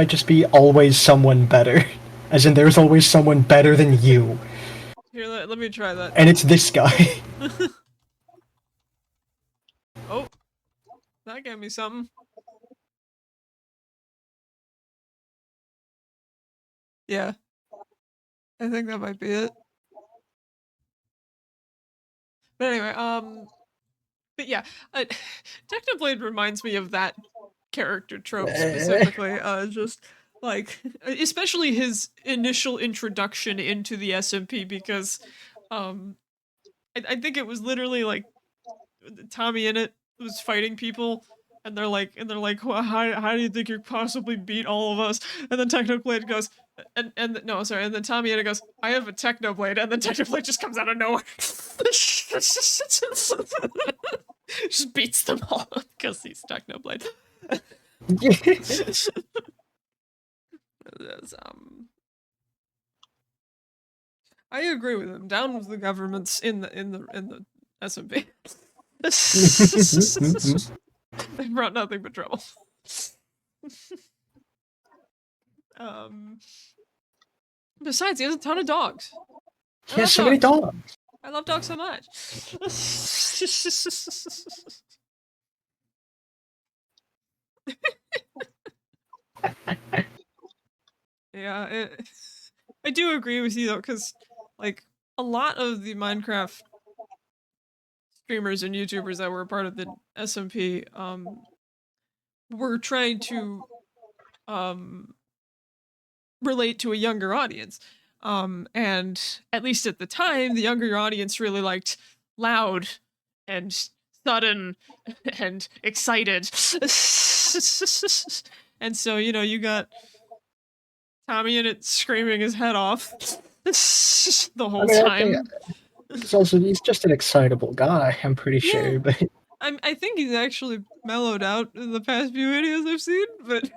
just be always someone better, as in there's always someone better than you, Here, let me try that. and it's this guy. Oh, that gave me something. Yeah, I think that might be it. But anyway, but yeah, Technoblade reminds me of that character trope specifically. Just like, especially his initial introduction into the SMP, because, I think it was literally like Tommy in it was fighting people. And they're like, well, how do you think you possibly beat all of us? And then Technoblade goes, and no, sorry, and then Tommy in it goes, I have a Technoblade, and then Technoblade just comes out of nowhere. Just beats them all because he's Technoblade. That's, I agree with him. Down with the governments in the SMP. They brought nothing but trouble. Besides, he has a ton of dogs. He has so many dogs. I love dogs so much. Yeah, I do agree with you though, because like a lot of the Minecraft streamers and YouTubers that were a part of the SMP were trying to relate to a younger audience. And at least at the time, the younger audience really liked loud and sudden and excited. And so, you got Tommy in it screaming his head off the whole time. He's just an excitable guy, I'm pretty sure, but I think he's actually mellowed out in the past few videos I've seen, but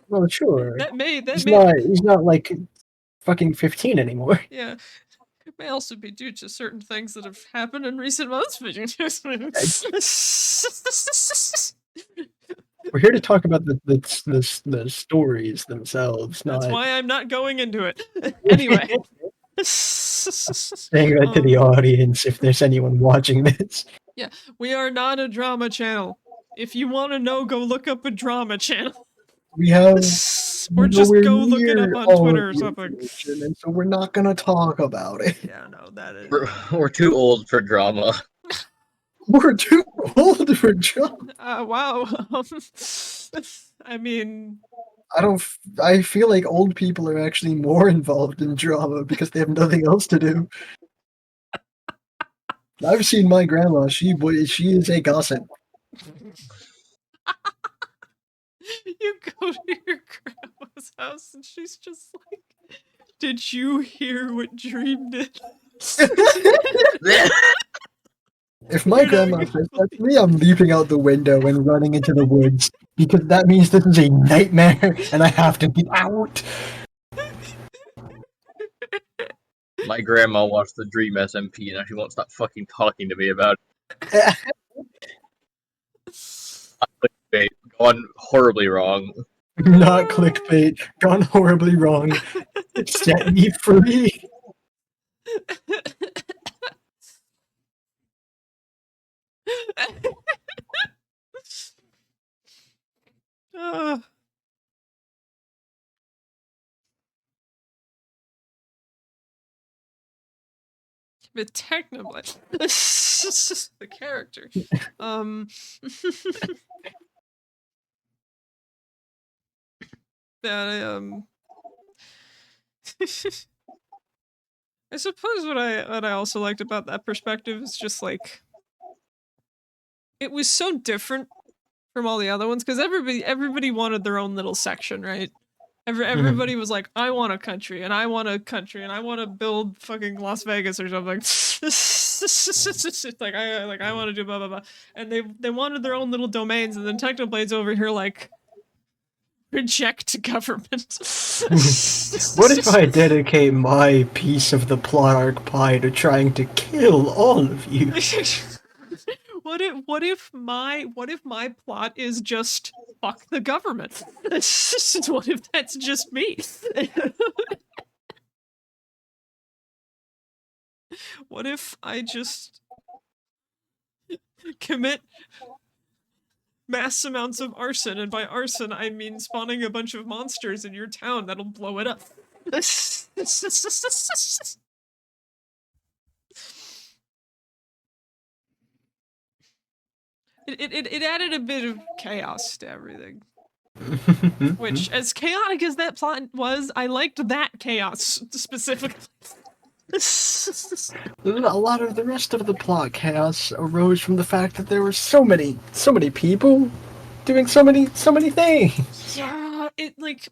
well, sure. that may He's not like fucking 15 anymore. yeah. It may also be due to certain things that have happened in recent months. We're here to talk about the stories themselves, That's not why I'm not going into it. Anyway. saying that to the audience if there's anyone watching this. Yeah, we are not a drama channel. If you want to know, go look up a drama channel. We have or just go look it up on Twitter or something. And so we're not gonna talk about it. Yeah, no, that is. We're too old for drama. We're too old for drama. Wow. I mean, I feel like old people are actually more involved in drama because they have nothing else to do. I've seen my grandma. She is a gossip. You go to your grandma's house and she's just like, did you hear what Dream did? If my grandma says that to me, I'm leaping out the window and running into the woods because that means this is a nightmare and I have to get out. My grandma watched the Dream SMP and she won't stop fucking talking to me about it. Clickbait, gone horribly wrong. Not clickbait, gone horribly wrong. Set me free. But technically, the character. That I suppose what I also liked about that perspective is just like it was so different from all the other ones because everybody wanted their own little section, right? Everybody was like, I want a country, and I want a country, and I want to build fucking Las Vegas or something. I want to do blah blah blah, and they wanted their own little domains, and then Technoblade's over here like reject government. What if I dedicate my piece of the plot arc pie to trying to kill all of you? What if my plot is just fuck the government? What if that's just me? What if I just commit mass amounts of arson, and by arson I mean spawning a bunch of monsters in your town that'll blow it up? It added a bit of chaos to everything. Which, as chaotic as that plot was, I liked that chaos specifically. A lot of the rest of the plot chaos arose from the fact that there were so many people doing so many things. Yeah, it's like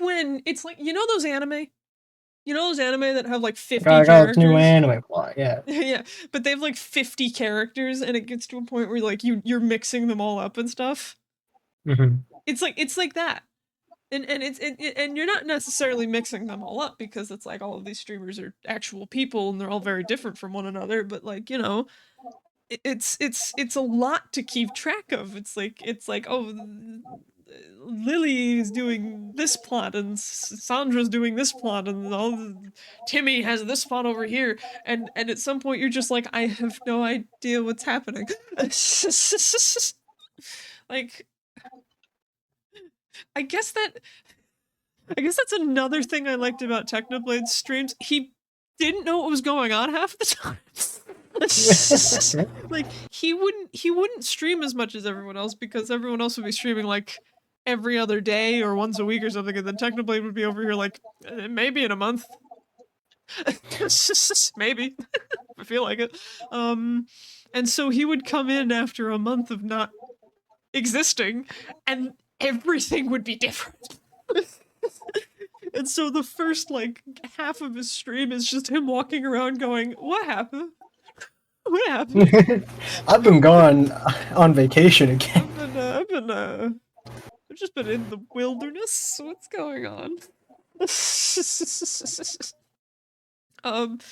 when it's like those anime. You know those anime that have like 50 characters? New anime plot, yeah. Yeah, but they have like 50 characters, and it gets to a point where like you're mixing them all up and stuff. Mm-hmm. It's like that, and you're not necessarily mixing them all up because it's like all of these streamers are actual people and they're all very different from one another. But like it's a lot to keep track of. It's like oh. Lily is doing this plot, and Sandra's doing this plot, and Timmy has this plot over here, and at some point you're just like, I have no idea what's happening. Like, I guess that's another thing I liked about Technoblade's streams. He didn't know what was going on half the time. Like he wouldn't stream as much as everyone else because everyone else would be streaming like every other day or once a week or something, and then Technoblade would be over here like maybe in a month. Maybe. I feel like it. And so he would come in after a month of not existing and everything would be different. And so the first like half of his stream is just him walking around going, what happened? What happened? I've been gone on vacation again. I've just been in the wilderness. What's going on? And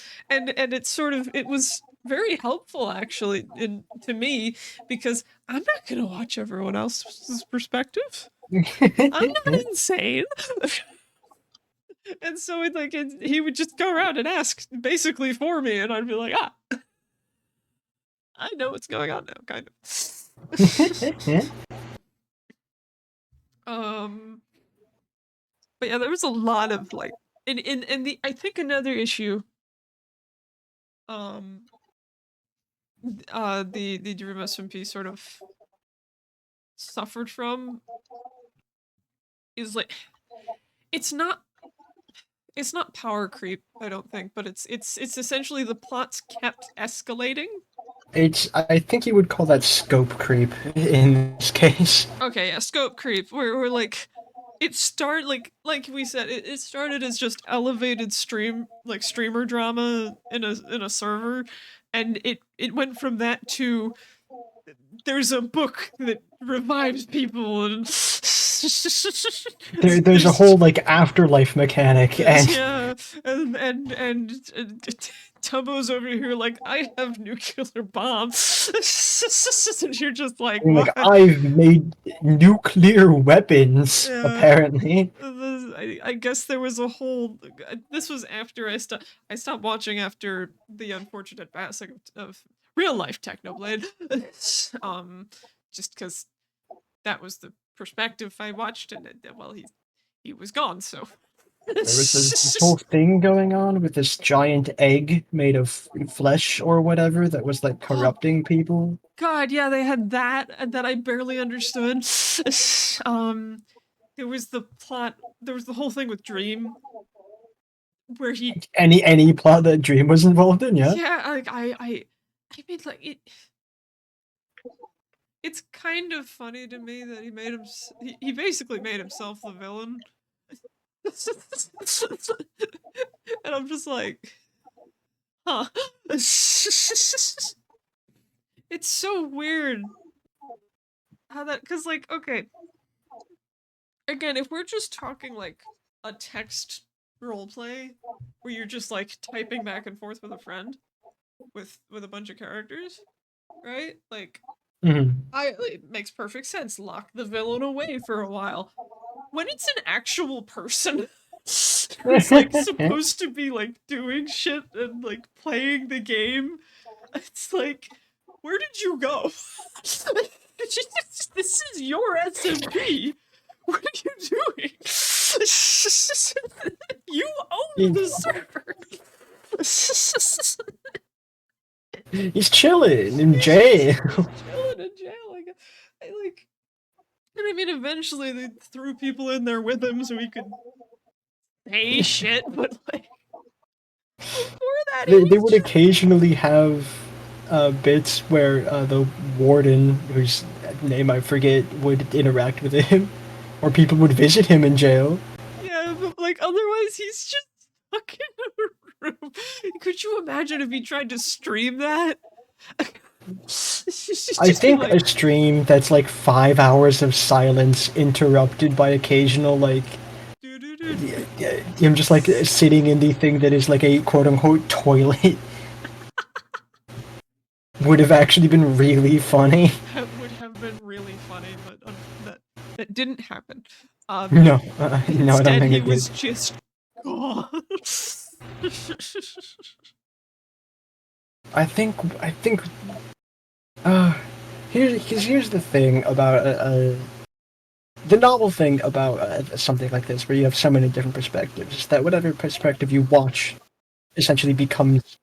it was very helpful actually to me because I'm not gonna watch everyone else's perspective. I'm not insane. And so he would just go around and ask basically for me, and I'd be like, I know what's going on now, kind of. But yeah, there was a lot of like, I think another issue, the Dream SMP sort of suffered from is like, it's not power creep, I don't think, but it's essentially the plots kept escalating. I think you would call that scope creep in this case. Okay, yeah, scope creep, where like it started like we said, it started as just elevated streamer drama in a server, and it went from that to there's a book that revives people, and there's a whole like afterlife mechanic, and yeah, and Tubbo's over here like, I have nuclear bombs. And you're just like, I've made nuclear weapons, apparently. I guess there was a whole, this was after I stopped watching after the unfortunate passing of real life Technoblade. Just because that was the perspective I watched, and well, he was gone, so. There was this whole thing going on with this giant egg made of flesh or whatever that was like corrupting people. God, yeah, they had that I barely understood. There was the plot. There was the whole thing with Dream, where he any plot that Dream was involved in, yeah. Yeah, like I mean, like it. it's kind of funny to me that he basically made himself the villain. And I'm just like, huh. It's so weird how that, because, like, okay, again, if we're just talking like a text roleplay where you're just like typing back and forth with a friend with a bunch of characters, right? Like, Mhm. it makes perfect sense. Lock the villain away for a while. When it's an actual person who's like supposed to be like doing shit and like playing the game, it's like, where did you go? This is your SMP. What are you doing? You own the server. He's chilling in jail. He's chilling in jail. I like, and I mean, eventually they threw people in there with him so he could say shit, but like before that, he They was would just occasionally have bits where the warden, whose name I forget, would interact with him, or people would visit him in jail. yeah, but like otherwise he's just stuck in a room. Could you imagine if he tried to stream that? I Just be think like, a stream that's like 5 hours of silence interrupted by occasional like doo-doo-doo. him just like sitting in the thing that is like a quote unquote toilet would have actually been really funny. That would have been really funny, but that didn't happen. No, no, I don't Instead, think he it did. was just gone. I think uh here's the thing about the novel thing about something like this, where you have so many different perspectives, is that whatever perspective you watch essentially becomes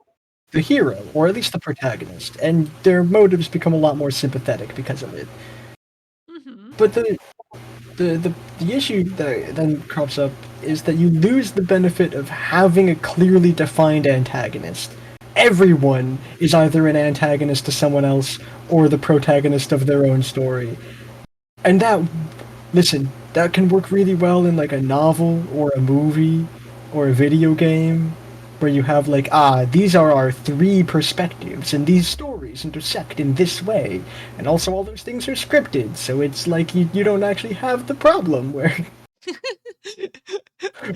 the hero, or at least the protagonist, and their motives become a lot more sympathetic because of it. Mhm. But the issue that then crops up is that you lose the benefit of having a clearly defined antagonist. Everyone is either an antagonist to someone else or the protagonist of their own story. And that, listen, that can work really well in like a novel or a movie or a video game where you have like, these are our three perspectives and these stories intersect in this way. And also all those things are scripted, so it's like you don't actually have the problem where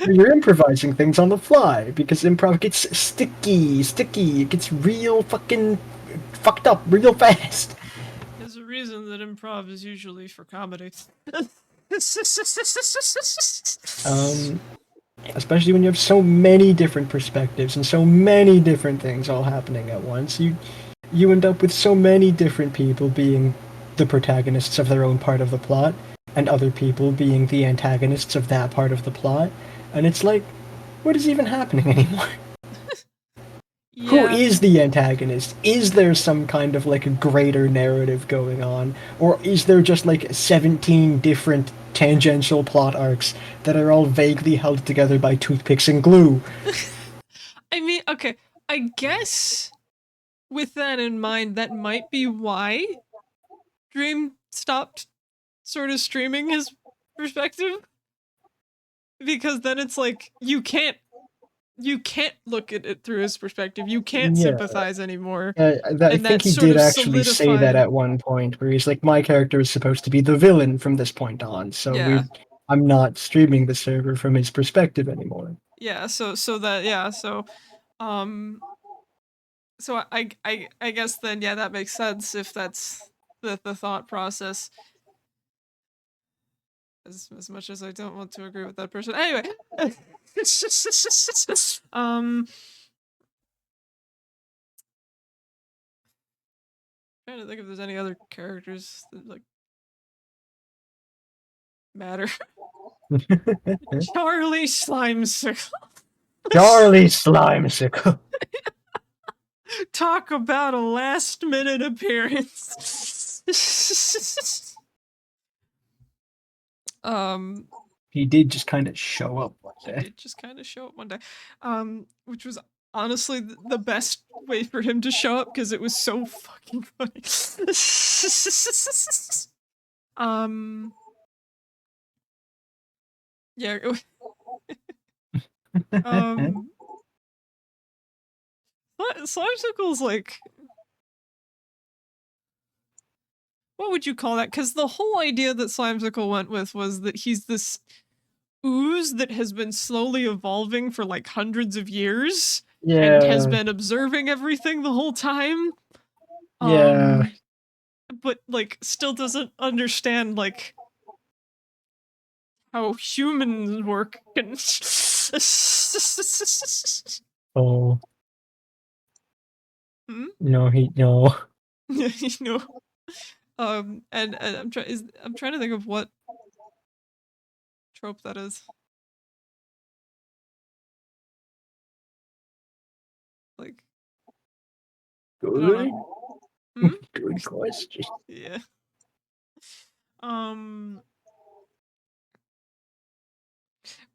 you're improvising things on the fly, because improv gets sticky, it gets real fucking fucked up real fast. There's a reason that improv is usually for comedy. Um, Especially when you have so many different perspectives and so many different things all happening at once, you end up with so many different people being the protagonists of their own part of the plot, and other people being the antagonists of that part of the plot, and it's like, what is even happening anymore? Who Yeah. is the antagonist? Is there some kind of like a greater narrative going on? Or is there just like 17 different tangential plot arcs that are all vaguely held together by toothpicks and glue? I mean, okay, I guess with that in mind, that might be why Dream stopped sort of streaming his perspective. Because then it's like you can't look at it through his perspective. You can't Yeah, sympathize anymore. I And think that he sort did of actually say that solidified. at one point, where he's like, "My character is supposed to be the villain from this point on, so Yeah. I'm not streaming the server from his perspective anymore." Yeah, so that, yeah, um so I guess then, yeah, that makes sense if that's the thought process. As much as I don't want to agree with that person. Anyway. um Trying to think if there's any other characters that like matter. Charlie Slimesicle. Charlie Slimesicle. Talk about a last minute appearance. um He did just kind of show up one he day. did just kind of show up one day. Which was honestly the best way for him to show up because it was so fucking funny. Yeah. Slimecicle's like, what would you call that? Because the whole idea that Slimecicle went with was that he's this ooze that has been slowly evolving for like hundreds of years and has been observing everything the whole time. Yeah. But like still doesn't understand like how humans work. Oh. Hmm? No, no. You know. And I'm trying to think of what trope that is. Like, I don't Good. know. Hmm? Good question. Yeah.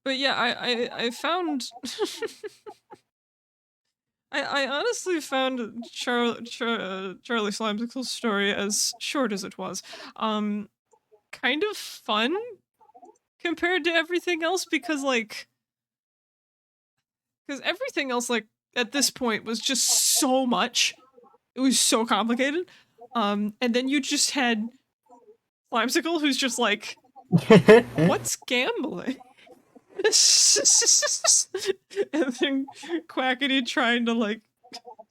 But yeah, I found I honestly found Charlie Slimecicle's story, as short as it was, kind of fun compared to everything else because everything else like at this point was just so much. It was so complicated. And then you just had Slimecicle who's just like, what's gambling? And then Quackity trying to like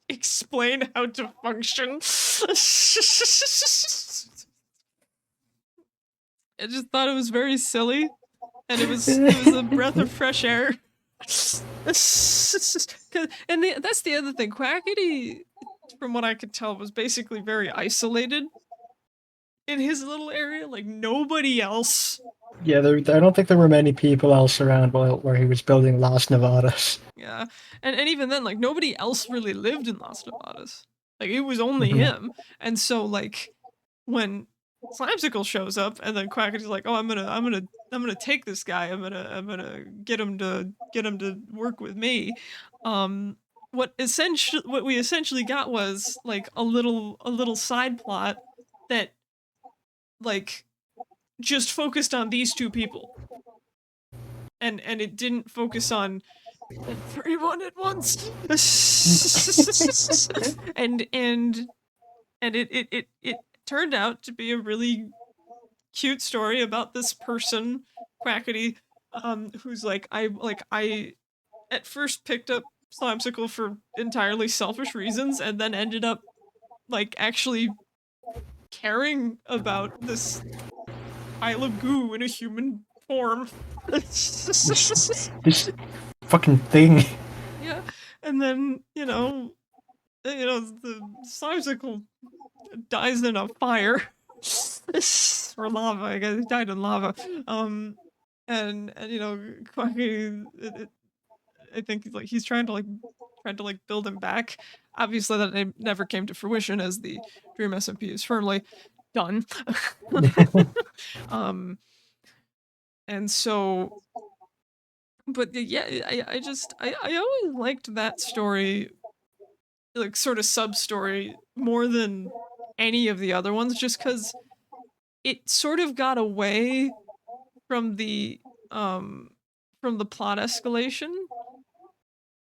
explain how to function. I just thought it was very silly, and it was a breath of fresh air. And that's the other thing. Quackity, from what I could tell, was basically very isolated in his little area. Like nobody else. Yeah, I don't think there were many people else around where he was building Las Nevadas. Yeah, and even then, like nobody else really lived in Las Nevadas. Like it was only him, and so like when Slimecicle shows up, and then Quackity's like, "Oh, I'm gonna take this guy. I'm gonna get him to work with me." What we essentially got was like a little side plot that like just focused on these two people, and it didn't focus on everyone at once. and it turned out to be a really cute story about this person, Quackity, who's like I at first picked up Slimecicle for entirely selfish reasons, and then ended up like actually caring about this pile of goo in a human form. This fucking thing. Yeah, and then the Slimecicle dies in a fire or lava. I guess he died in lava. And Quacky, I think he's trying to build him back. Obviously, that never came to fruition, as the Dream SMP is firmly done. And so, but yeah, I always liked that story, like sort of sub story, more than any of the other ones, just because it sort of got away from the plot escalation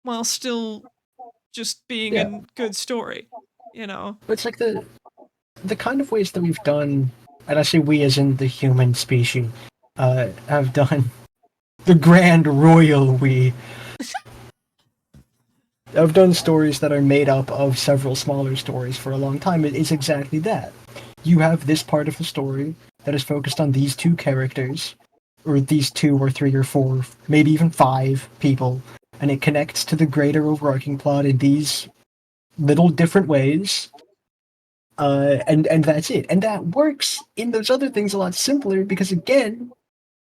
while still just being a good story, It's like the kind of ways that we've done, and I say we as in the human species, have done the grand royal we. I've done stories that are made up of several smaller stories for a long time. It is exactly that. You have this part of the story that is focused on these two characters, or these 2 or 3 or 4, maybe even 5 people, and it connects to the greater overarching plot in these little different ways. And that's it. And that works in those other things a lot simpler because, again,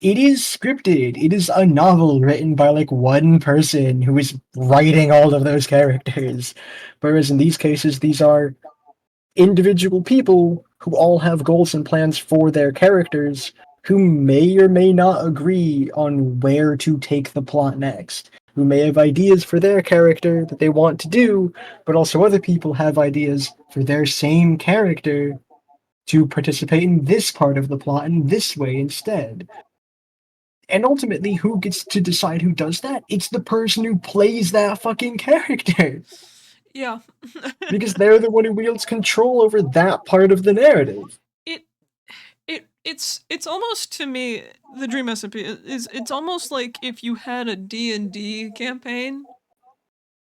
it is scripted. It is a novel written by like one person who is writing all of those characters. Whereas in these cases, these are individual people who all have goals and plans for their characters who may or may not agree on where to take the plot next. who may have ideas for their character that they want to do, but also other people have ideas for their same character to participate in this part of the plot in this way instead. And ultimately, who gets to decide who does that? It's the person who plays that fucking character. Yeah. Because they're the one who wields control over that part of the narrative. It's almost, to me, the Dream SMP is it's almost like if you had a D&D campaign,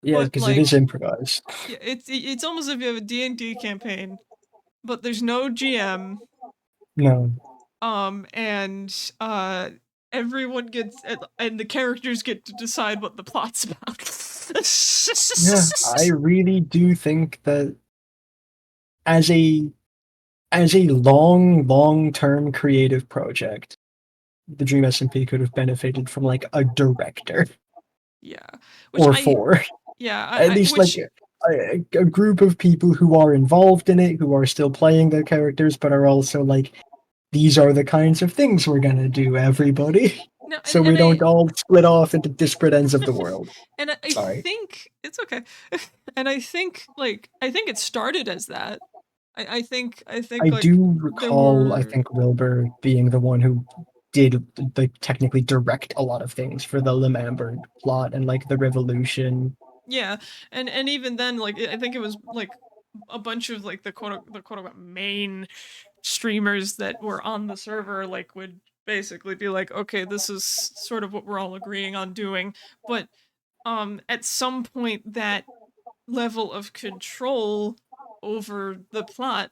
Yeah, but because it is improvised. yeah, it's almost if you have a D&D campaign, but there's no GM. No. And everyone gets, and the characters get to decide what the plot's about. Yeah, I really do think that as a long-term creative project, the Dream SMP could have benefited from like a director Yeah, or four. At least like a group of people who are involved in it, who are still playing their characters, but are also like, these are the kinds of things we're gonna do, everybody. no, So we don't all split off into disparate ends of the world. And I Sorry. think it's okay. And I think it started as that. I think I like do there recall, I were, think, Wilbur being the one who did like technically direct a lot of things for the Lemamberg plot and like the Revolution. yeah, and even then, like, I think it was like a bunch of like the quote unquote main streamers that were on the server like would basically be like, okay, this is sort of what we're all agreeing on doing, but at some point that level of control over the plot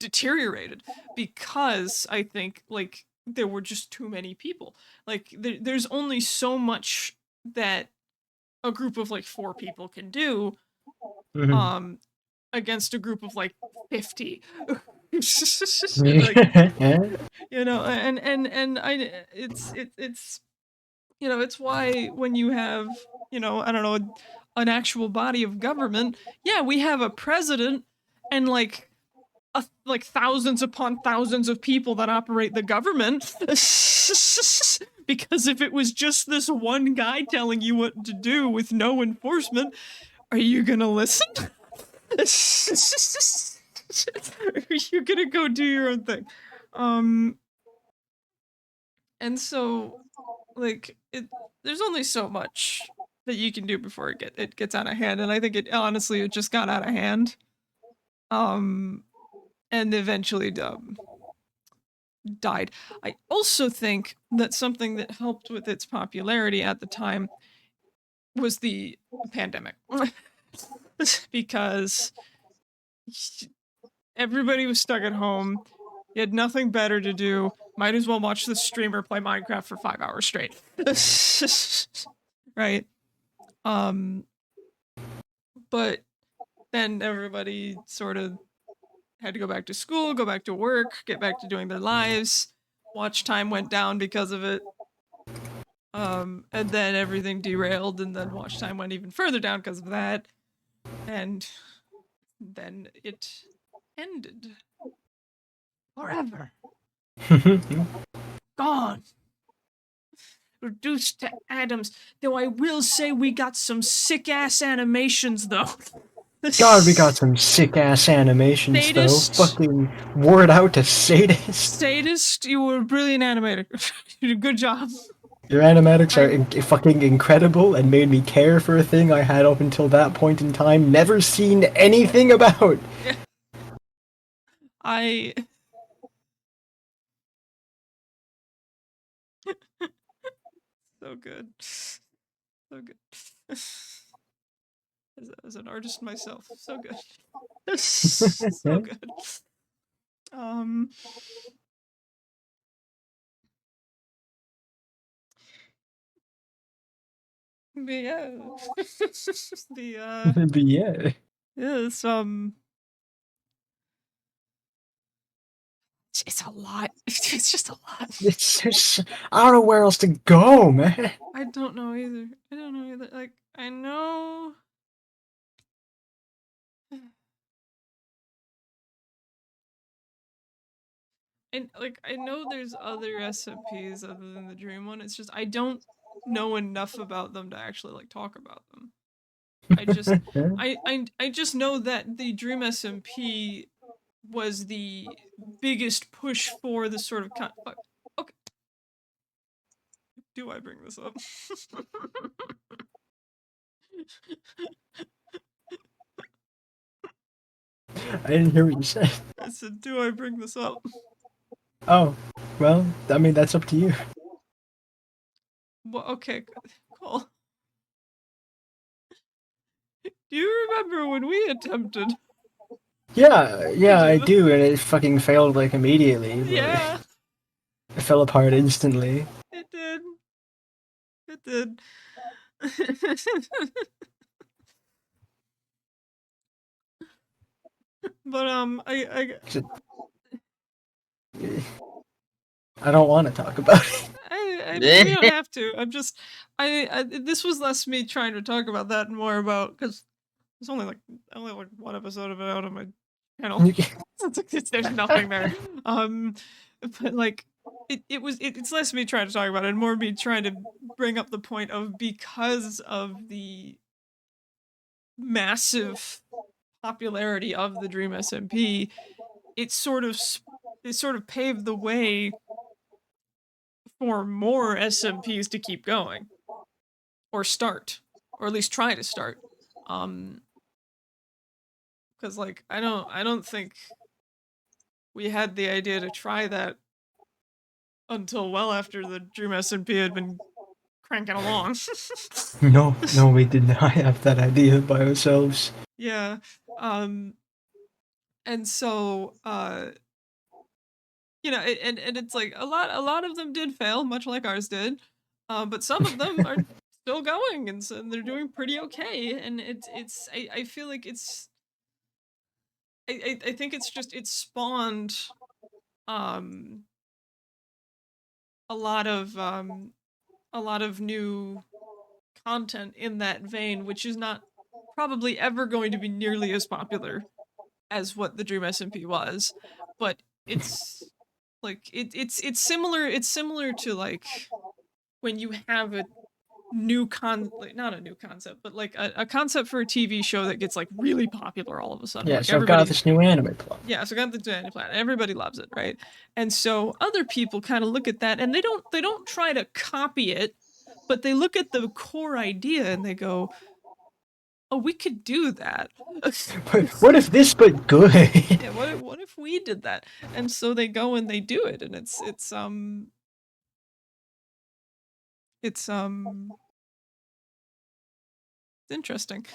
deteriorated, because I think like there were just too many people. Like there's only so much that a group of like 4 people can do Mhm. against a group of like 50. Like, and I it's it's why when you have, I don't know, an actual body of government, yeah, we have a president and like like thousands upon thousands of people that operate the government. Because if it was just this one guy telling you what to do with no enforcement, are you gonna listen? You're gonna go do your own thing. And so like there's only so much that you can do before it gets out of hand, and I think it just got out of hand. And eventually died. I also think that something that helped with its popularity at the time was the pandemic. Because everybody was stuck at home. You had nothing better to do. Might as well watch the streamer play Minecraft for 5 hours straight. Right? But then everybody sort of had to go back to school, go back to work, get back to doing their lives. Watch time went down because of it. And then everything derailed, and then watch time went even further down because of that. And then it ended. Forever. Gone. Reduced to atoms. Though I will say we got some sick ass animations though. God, we got some sick ass animations Sadist. though. Fucking word out to Sadist. Sadist, you were a brilliant animator. You did a good job. Your animatics are fucking incredible and made me care for a thing I had up until that point in time never seen anything about. Yeah. I so good. So good. As an artist myself, so good. So good. Um but yeah. The But yeah. it's it's a lot. It's just a lot. It's just, I don't know where else to go, man. I don't know either. Like, I know. And like, I know there's other SMPs other than the Dream one. It's just I don't know enough about them to actually like talk about them. I just I just know that the Dream SMP was the biggest push for the sort of okay. Do I bring this up? I didn't hear what you said. I said, do I bring this up? Oh, well, I mean, that's up to you. Well, okay, cool. Do you remember when we attempted? Yeah, I do, and it fucking failed, like, immediately. Yeah, It fell apart instantly. it did. It did. But I don't want to talk about it. we don't have to. I'm just this was less me trying to talk about that and more about because there's only like one episode of it out on my channel. There's nothing there. But like it's less me trying to talk about it and more me trying to bring up the point of because of the massive popularity of the Dream SMP, it sort of paved the way for more SMPs to keep going or start or at least try to start. Because like I don't think we had the idea to try that until well after the Dream SMP had been cranking along. No, we did not have that idea by ourselves. Yeah. And so you know, and it's like a lot of them did fail, much like ours did. But some of them are still going and they're doing pretty okay. And I feel like I think it's just it spawned um a lot of new content in that vein, which is not probably ever going to be nearly as popular as what the Dream SMP was, but it's like it's similar to like when you have a new like, not a new concept, but like a concept for a TV show that gets like really popular all of a sudden. Yeah, like so I've got this new anime plot. Yeah, so got the Danny Planet. Everybody loves it, right? And so other people kind of look at that and they don't try to copy it, but they look at the core idea and they go, "Oh, we could do that." What if this but good? Yeah, what if we did that? And so they go and they do it, and it's interesting.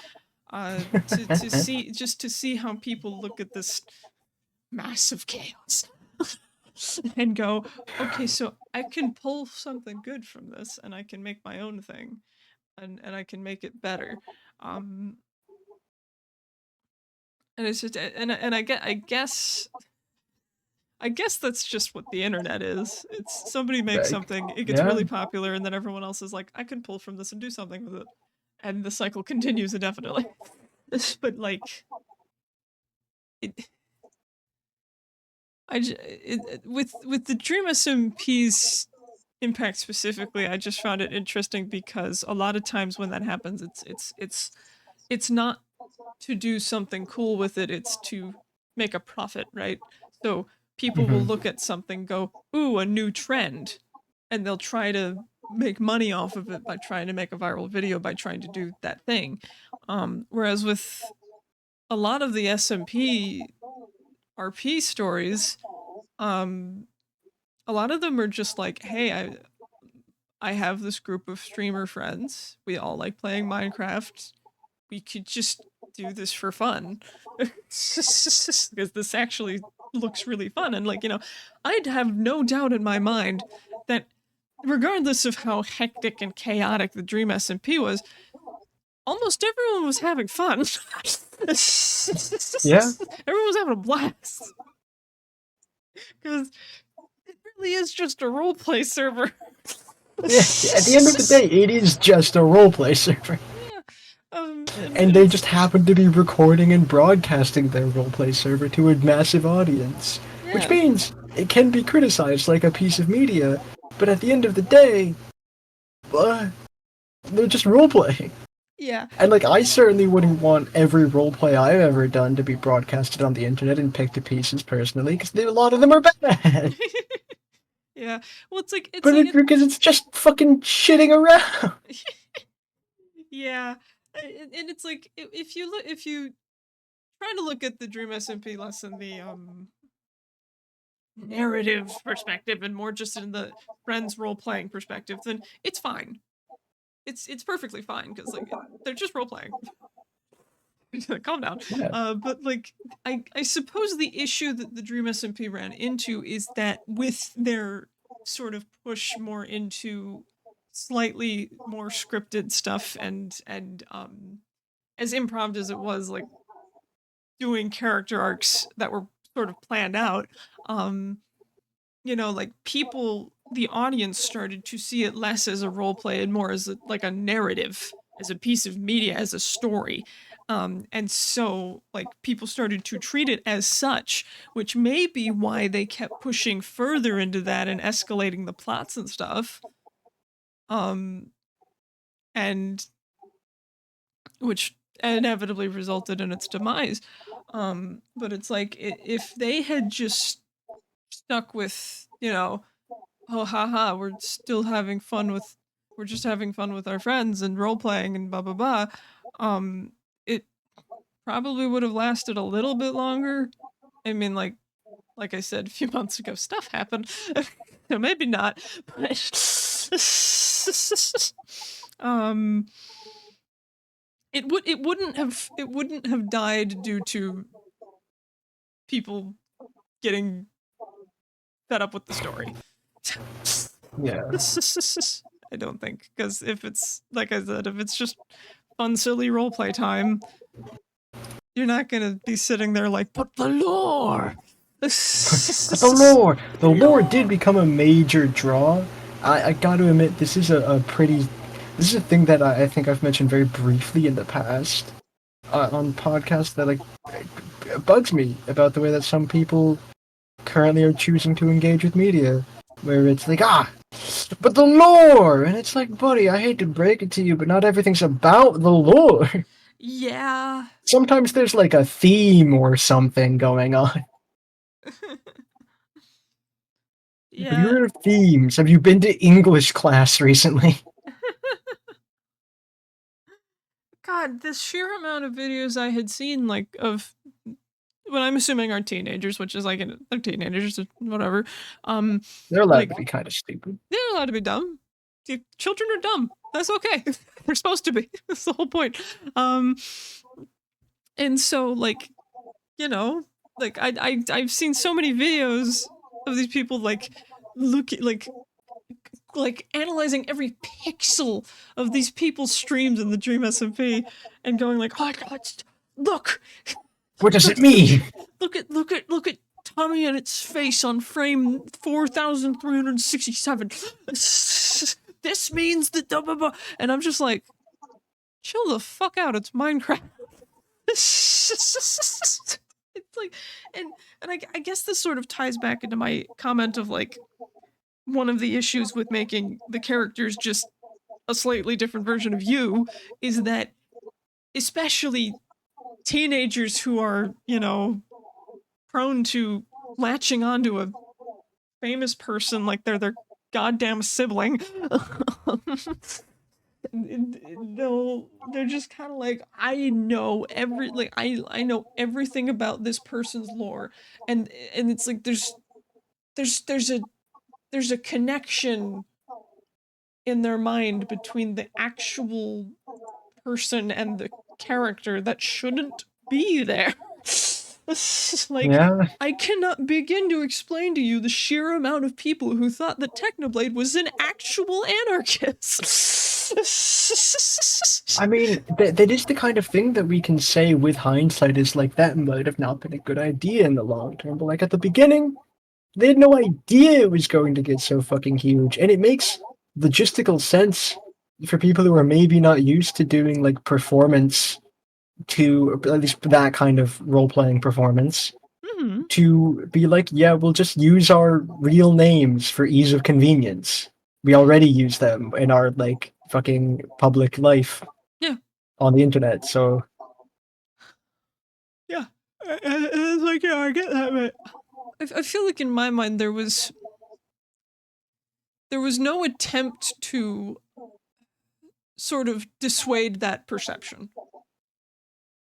To see how people look at this massive chaos and go, okay, so I can pull something good from this and I can make my own thing and I can make it better. And it's just and I guess that's just what the internet is. It's somebody makes something, it gets really popular, and then everyone else is like, I can pull from this and do something with it. And the cycle continues indefinitely. But like with the Dream SMP's impact specifically, I just found it interesting because a lot of times when that happens, it's not to do something cool with it, it's to make a profit, right? So people will look at something, go, ooh, a new trend, and they'll try to make money off of it by trying to make a viral video, by trying to do that thing. Whereas with a lot of the SMP RP stories, a lot of them are just like, hey, I have this group of streamer friends. We all like playing Minecraft. We could just do this for fun. Because this actually looks really fun. And like, you know, I'd have no doubt in my mind that regardless of how hectic and chaotic the Dream SMP was, almost everyone was having fun. Yeah. Everyone was having a blast. Because it really is just a roleplay server. Yeah, at the end of the day, it is just a roleplay server. And they just happen to be recording and broadcasting their roleplay server to a massive audience. Yeah. Which means it can be criticized like a piece of media, but at the end of the day, they're just roleplay. Yeah. And like, I certainly wouldn't want every roleplay I've ever done to be broadcasted on the internet and picked to pieces personally, because a lot of them are bad. Yeah. Well, it's like Because it's just fucking shitting around. yeah, and it's like if you try to look at the Dream SMP less in the narrative perspective and more just in the friends role playing perspective, then it's fine. It's perfectly fine because like they're just role playing. Calm down. Yeah. But like I suppose the issue that the Dream SMP ran into is that with their sort of push more into slightly more scripted stuff and as improv as it was, like doing character arcs that were sort of planned out, like people, the audience started to see it less as a role play and more as like a narrative, as a piece of media, as a story. And so like people started to treat it as such, which may be why they kept pushing further into that and escalating the plots and stuff. And which inevitably resulted in its demise. But it's like if they had just stuck with, oh haha, we're just having fun with our friends and role playing and blah blah blah, it probably would have lasted a little bit longer. I mean, like I said a few months ago, stuff happened. So maybe not, but it wouldn't have died due to people getting fed up with the story. Yeah. I don't think, because if it's like I said, if it's just fun, silly roleplay time, you're not gonna be sitting there like, but the lore. The lore did become a major draw. I got to admit, this is a thing that I think I've mentioned very briefly in the past on podcasts that like bugs me about the way that some people currently are choosing to engage with media, where it's like, but the lore, and it's like, buddy, I hate to break it to you, but not everything's about the lore. Yeah. Sometimes there's like a theme or something going on. Yeah. Have you heard of themes? Have you been to English class recently? God, the sheer amount of videos I had seen, like, of what I'm assuming are teenagers, which is like, they're teenagers, whatever. They're allowed like, to be kind of stupid. They're allowed to be dumb. Children are dumb. That's okay. They're supposed to be. That's the whole point. And so, like, like I've seen so many videos of these people like like analyzing every pixel of these people's streams in the Dream SMP and going like, oh God, look, what does it mean? Look at Tommy and its face on frame 4,367. This means that blah, blah, blah. And I'm just like, chill the fuck out. It's Minecraft. It's like, and I guess this sort of ties back into my comment of like, one of the issues with making the characters just a slightly different version of you is that especially teenagers who are, prone to latching onto a famous person like they're their goddamn sibling. They're just kind of like, I know I know everything about this person's lore, and it's like there's a connection in their mind between the actual person and the character that shouldn't be there. Like, yeah. I cannot begin to explain to you the sheer amount of people who thought that Technoblade was an actual anarchist. I mean, that is the kind of thing that we can say with hindsight is like, that might have not been a good idea in the long term, but like at the beginning, they had no idea it was going to get so fucking huge, and it makes logistical sense for people who are maybe not used to doing like performance, to at least that kind of role-playing performance, to be like, yeah, we'll just use our real names for ease of convenience. We already use them in our like fucking public life. Yeah. On the internet, so yeah, and it's like, yeah, I get that, but I feel like in my mind there was no attempt to sort of dissuade that perception,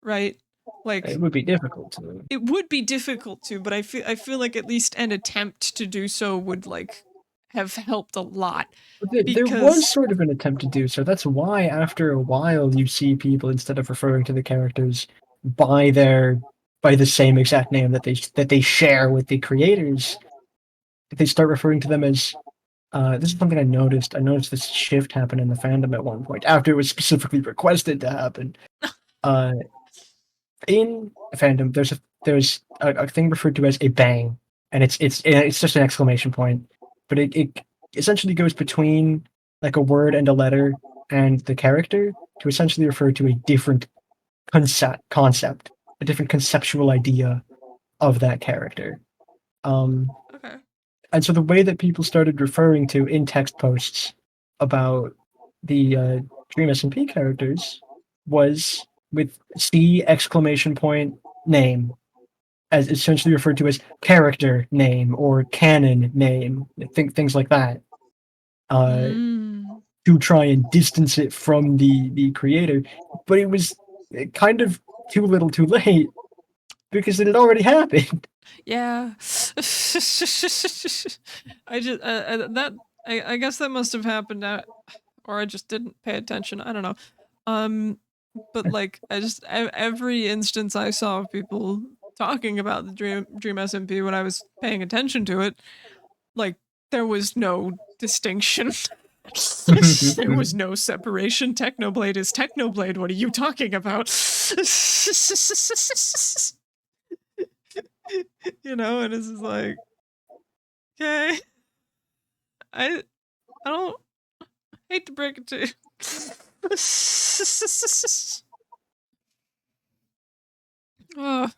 right? Like, it would be difficult to. it would be difficult to, but I feel like at least an attempt to do so would like have helped a lot. There was Because sort of an attempt to do so. That's why after a while you see people, instead of referring to the characters by the same exact name that they share with the creators, they start referring to them as this is something I noticed. I noticed this shift happen in the fandom at one point after it was specifically requested to happen. In fandom, there's a thing referred to as a bang, and it's just an exclamation point, but it essentially goes between like a word and a letter and the character to essentially refer to a different concept, a different conceptual idea of that character. okay. And so the way that people started referring to in text posts about the Dream SMP characters was with C exclamation point name, as essentially referred to as character name or canon name, things like that, to try and distance it from the creator. But it was kind of too little too late because it had already happened. Yeah. I just I guess that must have happened or I just didn't pay attention. I don't know. But like every instance I saw of people talking about the Dream SMP when I was paying attention to it, like there was no distinction. There was no separation. Technoblade is Technoblade. What are you talking about? You know, and it's just like, okay, I don't hate to break it to you. Oh.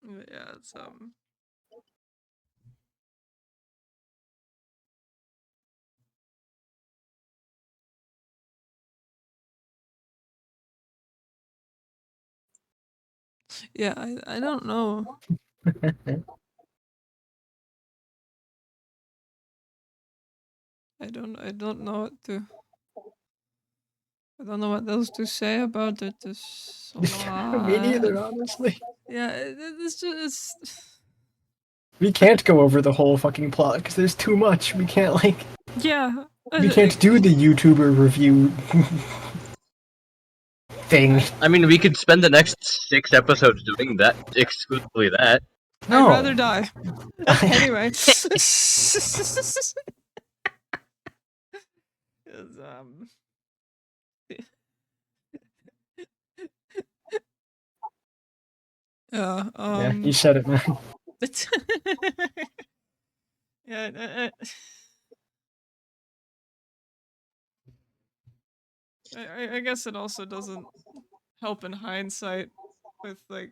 Yeah, it's yeah, I don't know. I don't know what to. I don't know what else to say about it. It's a lot. Me neither, honestly. Yeah, it's just. We can't go over the whole fucking plot because there's too much. We can't like. Yeah. We can't do the YouTuber review thing. I mean, we could spend the next 6 episodes doing that, exclusively that. No. I'd rather die. Anyway. Yeah, you said it, man. Yeah, I guess it also doesn't help in hindsight with like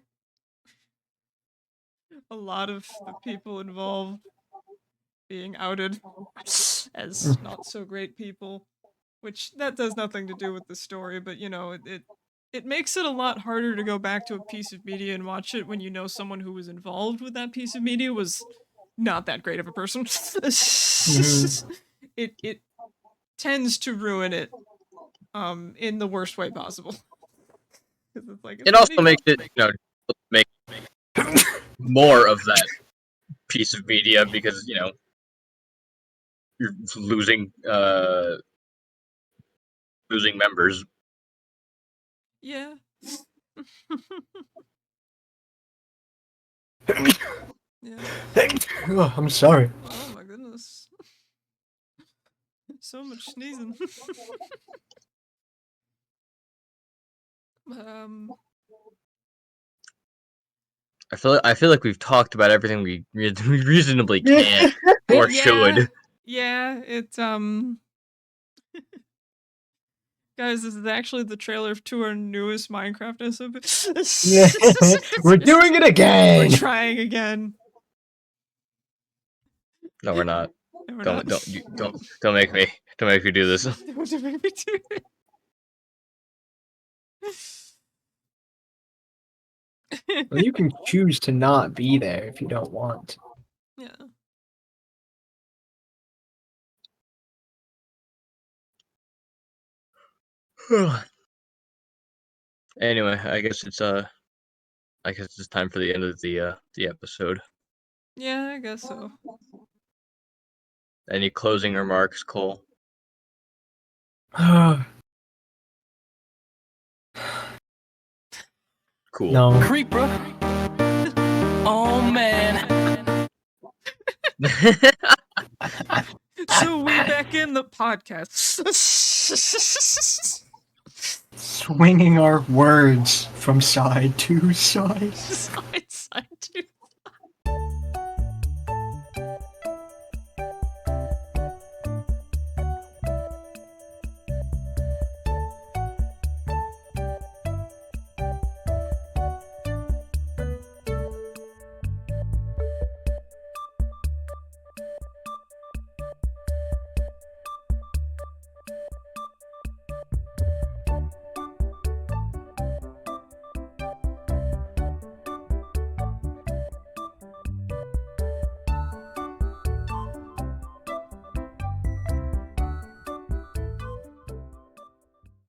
a lot of the people involved being outed as not so great people, which that does nothing to do with the story, but you know, it makes it a lot harder to go back to a piece of media and watch it when you know someone who was involved with that piece of media was not that great of a person. It tends to ruin it in the worst way possible. It's like, it also makes it, make more of that piece of media because, you're losing members. Yeah. Yeah. Oh, I'm sorry. Oh my goodness. So much sneezing. I feel like we've talked about everything we reasonably can or should. Yeah, it guys, this is actually the trailer to our newest Minecraft SMP. We're doing it again. We're trying again. No, we're not. No, we're Don't not. don't make me do this. Don't make me do it. Well, you can choose to not be there if you don't want to. Yeah. Anyway, I guess it's time for the end of the episode. Yeah, I guess so. Any closing remarks, Cole? Cool. No. Creeper. Oh man. So we back in the podcast. Swinging our words from side to side. Side